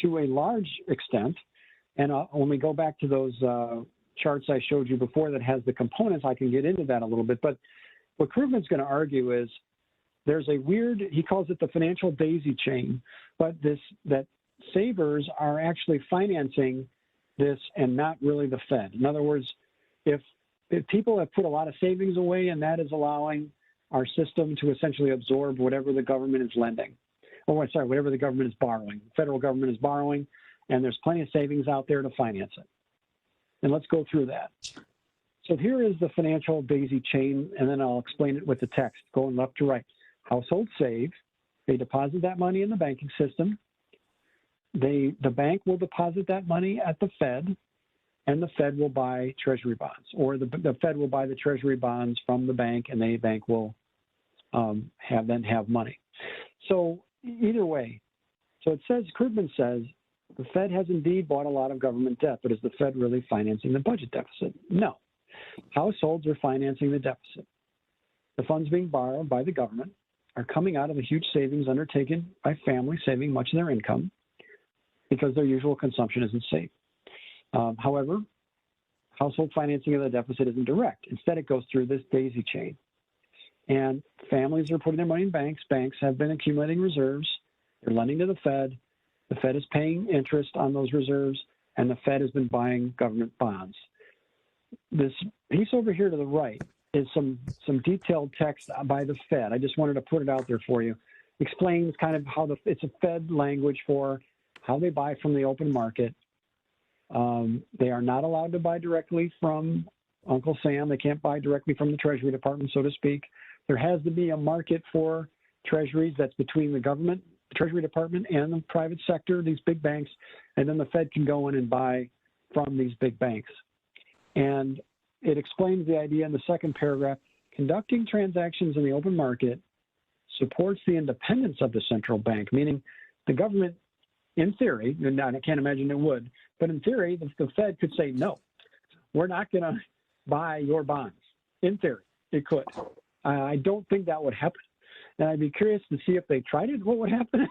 to a large extent. And when we go back to those charts I showed you before that has the components, I can get into that a little bit. But what Krugman's going to argue is there's a weird, he calls it the financial daisy chain, but that savers are actually financing this and not really the Fed. In other words, if people have put a lot of savings away and that is allowing our system to essentially absorb whatever the government is lending, whatever the government is borrowing. The federal government is borrowing, and there's plenty of savings out there to finance it. And let's go through that. So here is the financial daisy chain, and then I'll explain it with the text going left to right. Households save. They deposit that money in the banking system. The bank will deposit that money at the Fed, and the Fed will buy Treasury bonds, or the Fed will buy the Treasury bonds from the bank, and the bank will have money. So either way, so it says, Krugman says, the Fed has indeed bought a lot of government debt, but is the Fed really financing the budget deficit? No. Households are financing the deficit. The funds being borrowed by the government are coming out of the huge savings undertaken by families saving much of their income because their usual consumption isn't safe. However, household financing of the deficit isn't direct. Instead, it goes through this daisy chain. And families are putting their money in banks. Banks have been accumulating reserves. They're lending to the Fed. The Fed is paying interest on those reserves, and the Fed has been buying government bonds. This piece over here to the right is some detailed text by the Fed. I just wanted to put it out there for you. Explains kind of how it's a Fed language for how they buy from the open market. They are not allowed to buy directly from Uncle Sam. They can't buy directly from the Treasury Department, so to speak. There has to be a market for treasuries that's between the government, the Treasury Department, and the private sector, these big banks, and then the Fed can go in and buy from these big banks. And it explains the idea in the second paragraph. Conducting transactions in the open market supports the independence of the central bank, meaning the government, in theory, and I can't imagine it would, but in theory, the Fed could say, no, we're not going to buy your bonds. In theory, it could. I don't think that would happen. And I'd be curious to see if they tried it, what would happen.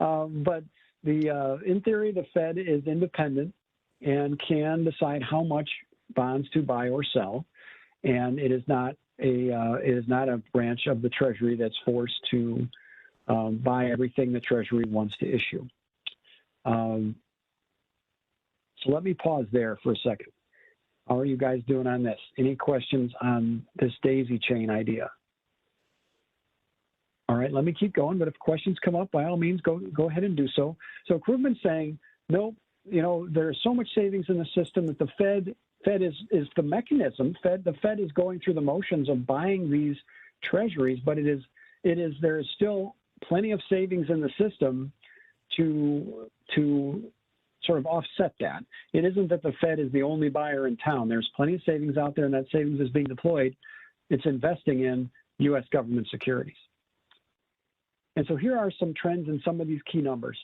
But in theory, the Fed is independent and can decide how much bonds to buy or sell. And it is not a branch of the Treasury that's forced to buy everything the Treasury wants to issue. So let me pause there for a second. How are you guys doing on this? Any questions on this daisy chain idea? All right, let me keep going, but if questions come up, by all means, go ahead and do so. So Krugman's saying, no, there's so much savings in the system that the Fed is the mechanism. The Fed is going through the motions of buying these treasuries, but there is still plenty of savings in the system to sort of offset that. It isn't that the Fed is the only buyer in town. There's plenty of savings out there, and that savings is being deployed. It's investing in U.S. government securities. And so here are some trends in some of these key numbers.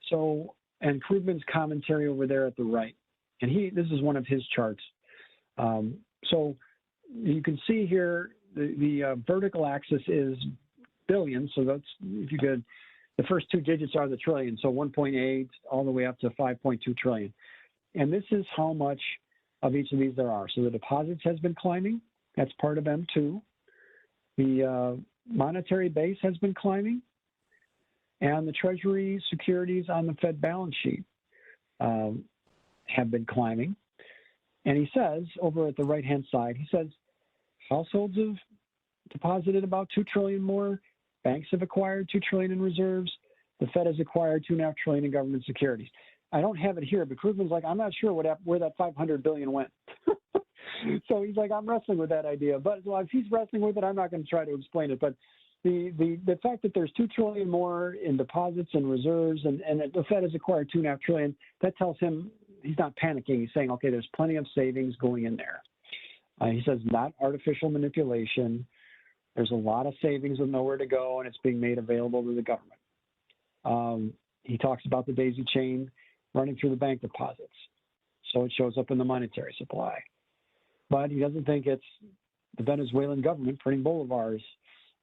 So, and Krugman's commentary over there at the right. And this is one of his charts. So you can see here the vertical axis is billions. So that's, if you could, the first two digits are the trillion. So 1.8 all the way up to 5.2 trillion. And this is how much of each of these there are. So the deposits has been climbing. That's part of M2. The monetary base has been climbing. And the Treasury securities on the Fed balance sheet have been climbing. And he says, over at the right-hand side, he says, households have deposited about 2 trillion more. Banks have acquired 2 trillion in reserves. The Fed has acquired 2.5 trillion in government securities. I don't have it here, but Krugman's like, I'm not sure where that 500 billion went. So he's like, I'm wrestling with that idea. But well, if he's wrestling with it, I'm not going to try to explain it. But the fact that there's 2 trillion more in deposits and reserves, and the Fed has acquired 2.5 trillion, that tells him he's not panicking. He's saying, okay, there's plenty of savings going in there. He says, not artificial manipulation. There's a lot of savings with nowhere to go, and it's being made available to the government. He talks about the daisy chain running through the bank deposits. So it shows up in the monetary supply. But he doesn't think it's the Venezuelan government printing bolivars.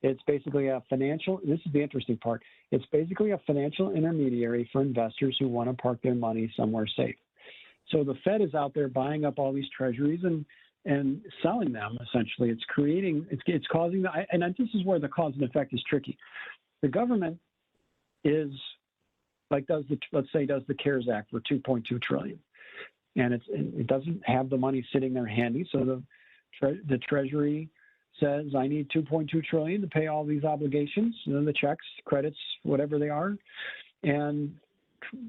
It's basically a financial, this is the interesting part, it's basically a financial intermediary for investors who want to park their money somewhere safe. So the Fed is out there buying up all these treasuries and selling them, essentially. It's creating, it's causing, and this is where the cause and effect is tricky. The government is, like let's say does the CARES Act for 2.2 trillion. And it doesn't have the money sitting there handy. So the Treasury says, I need 2.2 trillion to pay all these obligations, and then the checks, credits, whatever they are. And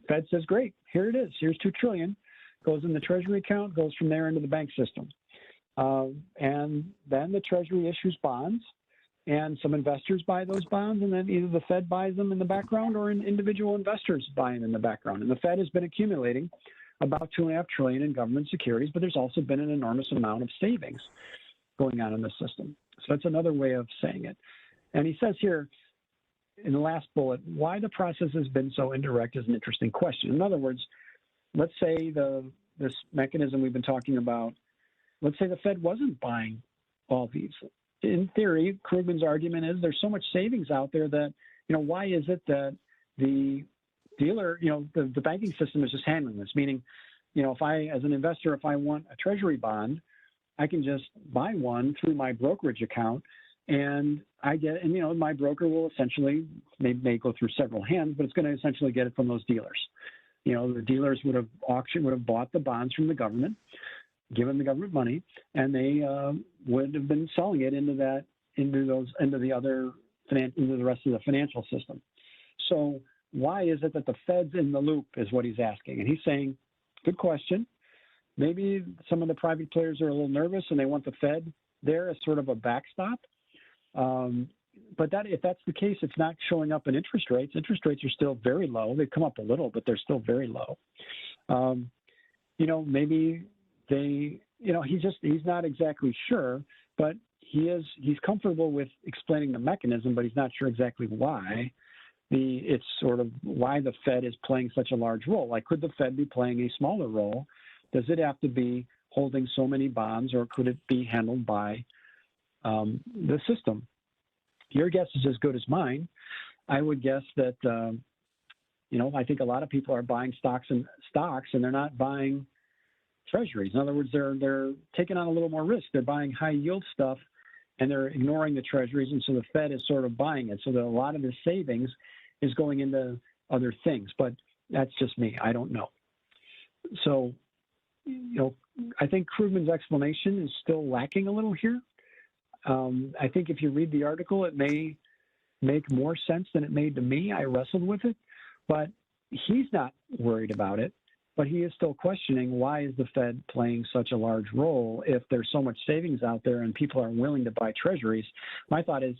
Fed says, great, here it is. Here's 2 trillion. Goes in the Treasury account, goes from there into the bank system. And then the Treasury issues bonds, and some investors buy those bonds, and then either the Fed buys them in the background or individual investors buy them in the background. And the Fed has been accumulating about 2.5 trillion in government securities, but there's also been an enormous amount of savings going on in the system. So that's another way of saying it. And he says here in the last bullet, why the process has been so indirect is an interesting question. In other words, let's say this mechanism we've been talking about, let's say the Fed wasn't buying all these. In theory, Krugman's argument is there's so much savings out there that, why is it that the dealer, the banking system is just handling this? Meaning, if I, as an investor, if I want a Treasury bond, I can just buy one through my brokerage account, And I get, and my broker will essentially, may go through several hands, but it's going to essentially get it from those dealers. The dealers would have bought the bonds from the government, given the government money, and they would have been selling it into the rest of the financial system. So why is it that the Fed's in the loop is what he's asking? And he's saying, good question. Maybe some of the private players are a little nervous and they want the Fed there as sort of a backstop. But if that's the case, it's not showing up in interest rates. Interest rates are still very low. They've come up a little, but they're still very low. Maybe he's not exactly sure, but he's comfortable with explaining the mechanism, but he's not sure exactly why. It's sort of why the Fed is playing such a large role. Like, could the Fed be playing a smaller role? Does it have to be holding so many bonds, or could it be handled by the system? Your guess is as good as mine. I would guess that, I think a lot of people are buying stocks and they're not buying treasuries. In other words, they're taking on a little more risk. They're buying high yield stuff and they're ignoring the treasuries. And so the Fed is sort of buying it. So that a lot of the savings is going into other things, but that's just me. I don't know. So, I think Krugman's explanation is still lacking a little here. I think if you read the article, it may make more sense than it made to me. I wrestled with it, but he's not worried about it, but he is still questioning, why is the Fed playing such a large role if there's so much savings out there and people are willing to buy treasuries? My thought is,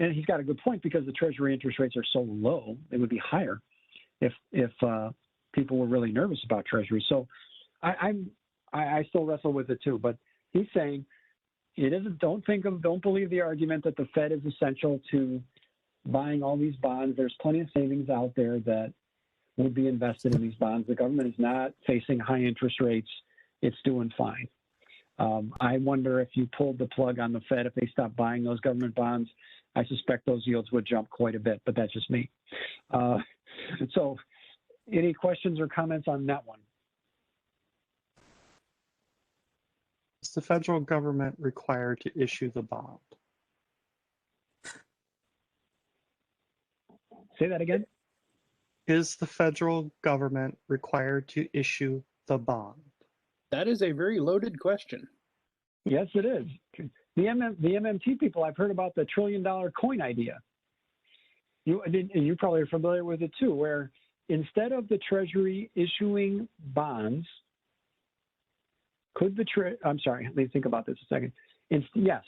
and he's got a good point, because the treasury interest rates are so low, they would be higher if people were really nervous about treasuries. So I still wrestle with it too, but he's saying it isn't. Don't believe the argument that the Fed is essential to buying all these bonds. There's plenty of savings out there that would be invested in these bonds. The government is not facing high interest rates. It's doing fine. I wonder if you pulled the plug on the Fed, if they stopped buying those government bonds, I suspect those yields would jump quite a bit, but that's just me. So any questions or comments on that one? Is the federal government required to issue the bond? Say that again? Is the federal government required to issue the bond? That is a very loaded question. Yes, it is. The MMT people, I've heard about the $1 trillion coin idea. You probably are familiar with it too, where instead of the Treasury issuing bonds, could I'm sorry, let me think about this a second. Yes.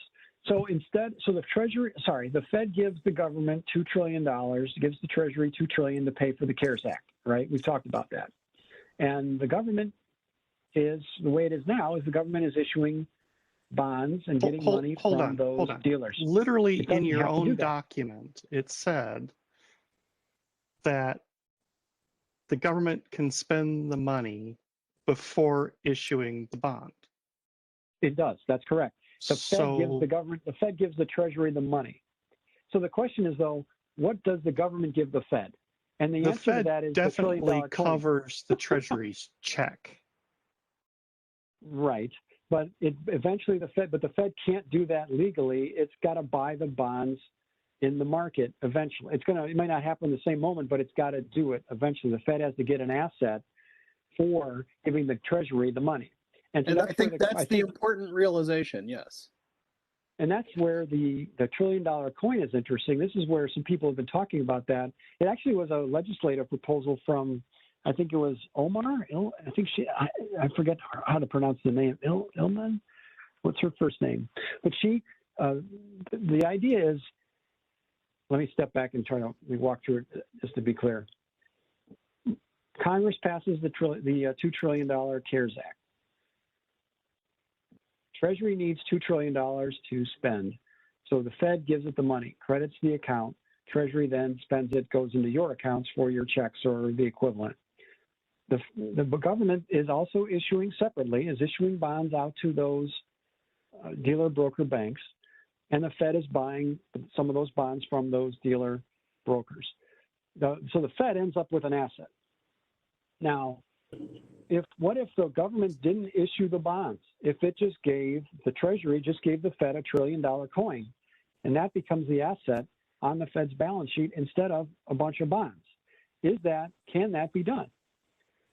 So the Fed gives the government $2 trillion, gives the Treasury $2 trillion to pay for the CARES Act, right? We've talked about that. And the government the way it is now, is the government is issuing bonds and getting money from those dealers. Literally in your own document, it said that the government can spend the money before issuing the bond. It does. That's correct. The Fed gives the Treasury the money. So the question is, though, what does the government give the Fed? And the answer to that is definitely covers the Treasury's check. Right. But eventually the Fed can't do that legally. It's got to buy the bonds in the market eventually. It might not happen in the same moment, but it's got to do it eventually. The Fed has to get an asset for giving the Treasury the money. And so I think that's the important realization, yes. And that's where the $1 trillion coin is interesting. This is where some people have been talking about that. It actually was a legislative proposal from, I think it was Omar. I forget how to pronounce the name. Ilman? What's her first name? But the idea is, let me step back and walk through it just to be clear. Congress passes the $2 trillion CARES Act. Treasury needs $2 trillion to spend. So the Fed gives it the money, credits the account. Treasury then spends it, goes into your accounts for your checks or the equivalent. The government is also issuing bonds out to those dealer broker banks, and the Fed is buying some of those bonds from those dealer brokers. So the Fed ends up with an asset. Now, what if the government didn't issue the bonds? If it just gave, the Treasury just gave the Fed $1 trillion coin, and that becomes the asset on the Fed's balance sheet instead of a bunch of bonds. Can that be done?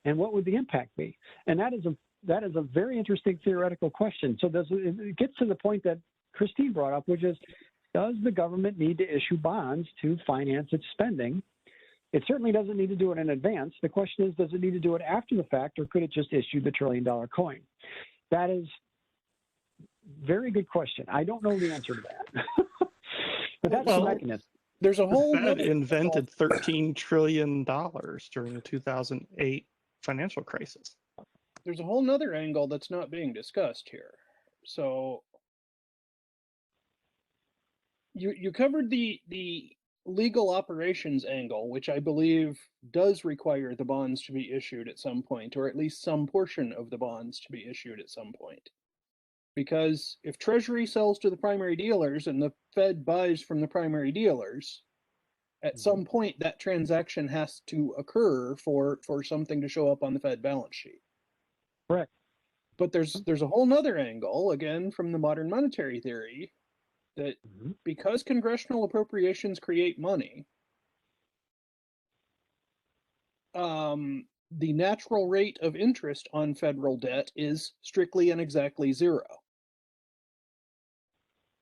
And what would the impact be? And that is a very interesting theoretical question. So it gets to the point that Christine brought up, which is, does the government need to issue bonds to finance its spending? It certainly doesn't need to do it in advance. The question is, does it need to do it after the fact, or could it just issue the $1 trillion coin? That is a very good question. I don't know the answer to that. But that's the mechanism. There's a whole Fed invented $13 trillion during the 2008 financial crisis. There's a whole nother angle that's not being discussed here. So you covered the legal operations angle, which I believe does require the bonds to be issued at some point, or at least some portion of the bonds to be issued at some point. Because if Treasury sells to the primary dealers and the Fed buys from the primary dealers, at some point that transaction has to occur for something to show up on the Fed balance sheet. Correct. But there's a whole nother angle, again, from the modern monetary theory, that because congressional appropriations create money, the natural rate of interest on federal debt is strictly and exactly zero.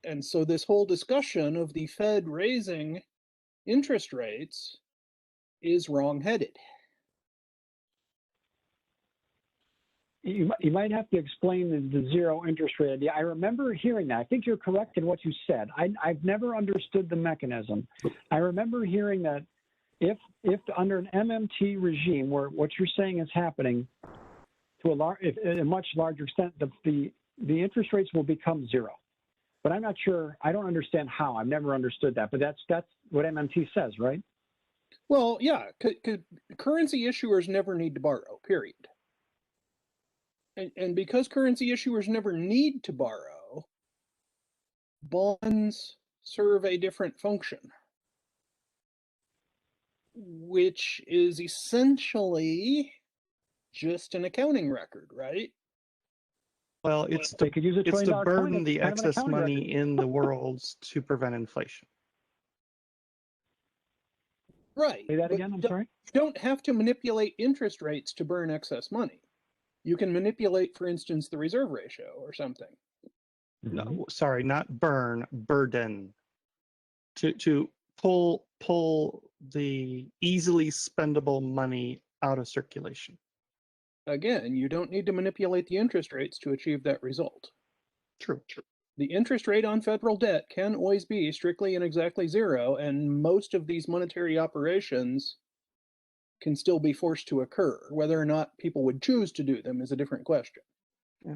And so this whole discussion of the Fed raising interest rates is wrong-headed. You might have to explain the zero interest rate idea. I remember hearing that. I think you're correct in what you said. I've never understood the mechanism. I remember hearing that if under an MMT regime where what you're saying is happening to a much larger extent, the interest rates will become zero. But I'm not sure. I don't understand how. I've never understood that. But that's what MMT says, right? Well, yeah. Currency issuers never need to borrow, period. And because currency issuers never need to borrow, bonds serve a different function, which is essentially just an accounting record, right? Well, it's to burden the excess money in the world to prevent inflation. Right. Say that again, I'm sorry? You don't have to manipulate interest rates to burn excess money. You can manipulate, for instance, the reserve ratio or something. No, sorry, not burn, burden. To pull the easily spendable money out of circulation. Again, you don't need to manipulate the interest rates to achieve that result. True. The interest rate on federal debt can always be strictly and exactly zero, and most of these monetary operations can still be forced to occur. Whether or not people would choose to do them is a different question. Yeah.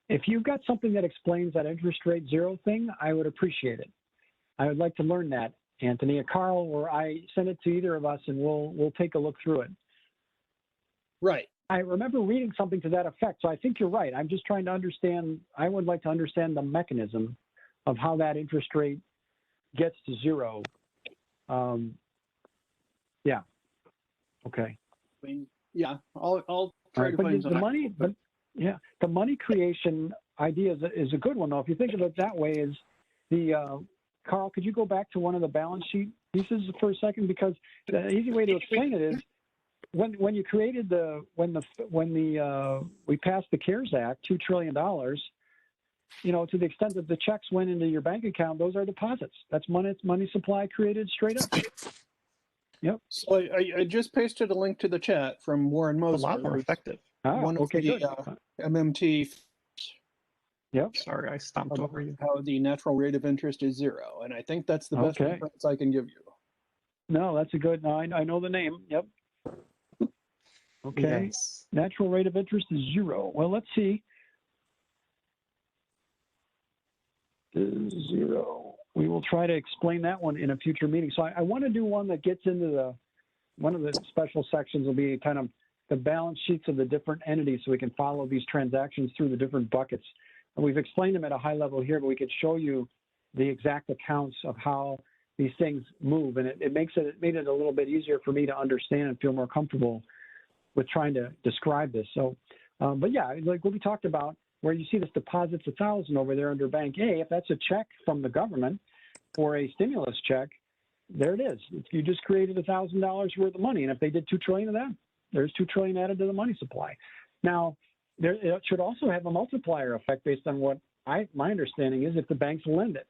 If you've got something that explains that interest rate zero thing, I would appreciate it. I would like to learn that, Anthony, or Carl, or I send it to either of us, and we'll take a look through it. Right. I remember reading something to that effect, so I think you're right. I'm just trying to understand. I would like to understand the mechanism of how that interest rate gets to zero. Yeah. Okay. I mean, yeah, I'll try to find the money. The money creation idea is a good one, though. If you think of it that way, is the Carl? Could you go back to one of the balance sheet pieces for a second? Because the easy way to explain it is when you created we passed the CARES Act, $2 trillion. To the extent that the checks went into your bank account, those are deposits. That's money supply created straight up. Yep. So I just pasted a link to the chat from Warren Moser. A lot more effective. One of the MMT. Yep. Sorry, I stomped over you. How the natural rate of interest is zero, and I think that's the best reference I can give you. No, that's a good. No, I know the name. Yep. Okay. Yes. Natural rate of interest is zero. Well, let's see. Zero. We will try to explain that one in a future meeting. So I want to do one that gets into one of the special sections will be kind of the balance sheets of the different entities so we can follow these transactions through the different buckets. And we've explained them at a high level here, but we could show you the exact accounts of how these things move. And it made it a little bit easier for me to understand and feel more comfortable with trying to describe this. So, but yeah, like what we talked about, where you see this deposits 1,000 over there under Bank A, if that's a check from the government or a stimulus check, there it is. You just created $1,000 worth of money, and if they did $2 trillion of that, there's $2 trillion added to the money supply. Now, it should also have a multiplier effect based on what my understanding is if the banks lend it.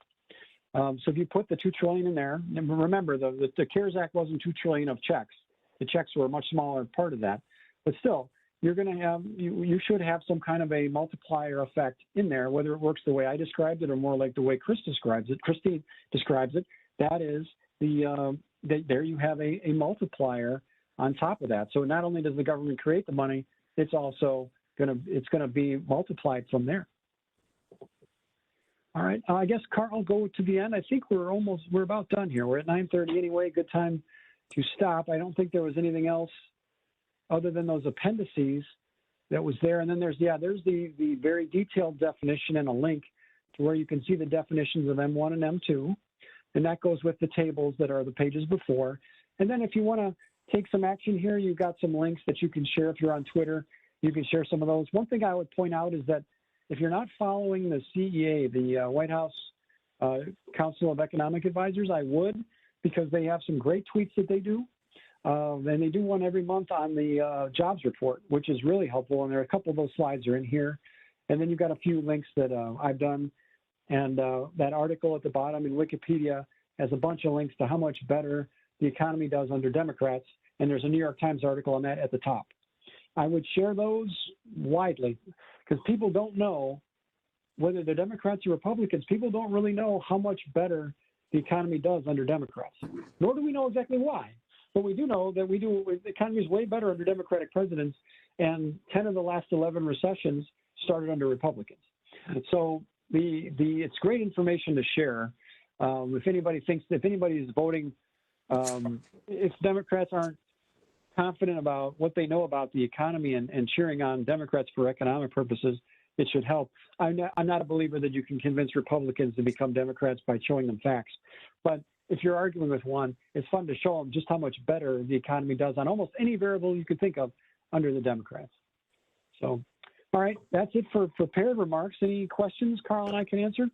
So if you put the $2 trillion in there, and remember the CARES Act wasn't $2 trillion of checks. The checks were a much smaller part of that, but still, you're going to have you should have some kind of a multiplier effect in there, whether it works the way I described it or more like the way Christine describes it. That is there you have a multiplier on top of that. So not only does the government create the money, it's also going to be multiplied from there. All right, I guess Carl, go to the end. I think we're about done here. We're at 9:30 anyway. Good time to stop. I don't think there was anything else other than those appendices that was there. And then there's the very detailed definition and a link to where you can see the definitions of M1 and M2. And that goes with the tables that are the pages before. And then if you want to take some action here, you've got some links that you can share. If you're on Twitter, you can share some of those. One thing I would point out is that if you're not following the CEA, the White House Council of Economic Advisors, I would, because they have some great tweets that they do. And they do one every month on the jobs report, which is really helpful. And there are a couple of those slides are in here. And then you've got a few links that I've done. And that article at the bottom in Wikipedia has a bunch of links to how much better the economy does under Democrats. And there's a New York Times article on that at the top. I would share those widely because people don't know whether they're Democrats or Republicans. People don't really know how much better the economy does under Democrats, nor do we know exactly why. But we do know that the economy is way better under Democratic presidents, and 10 of the last 11 recessions started under Republicans. So it's great information to share. If anybody is voting, if Democrats aren't confident about what they know about the economy and cheering on Democrats for economic purposes, it should help. I'm not a believer that you can convince Republicans to become Democrats by showing them facts. But if you're arguing with one, it's fun to show them just how much better the economy does on almost any variable you could think of under the Democrats. So, all right, that's it for prepared remarks. Any questions Carl and I can answer?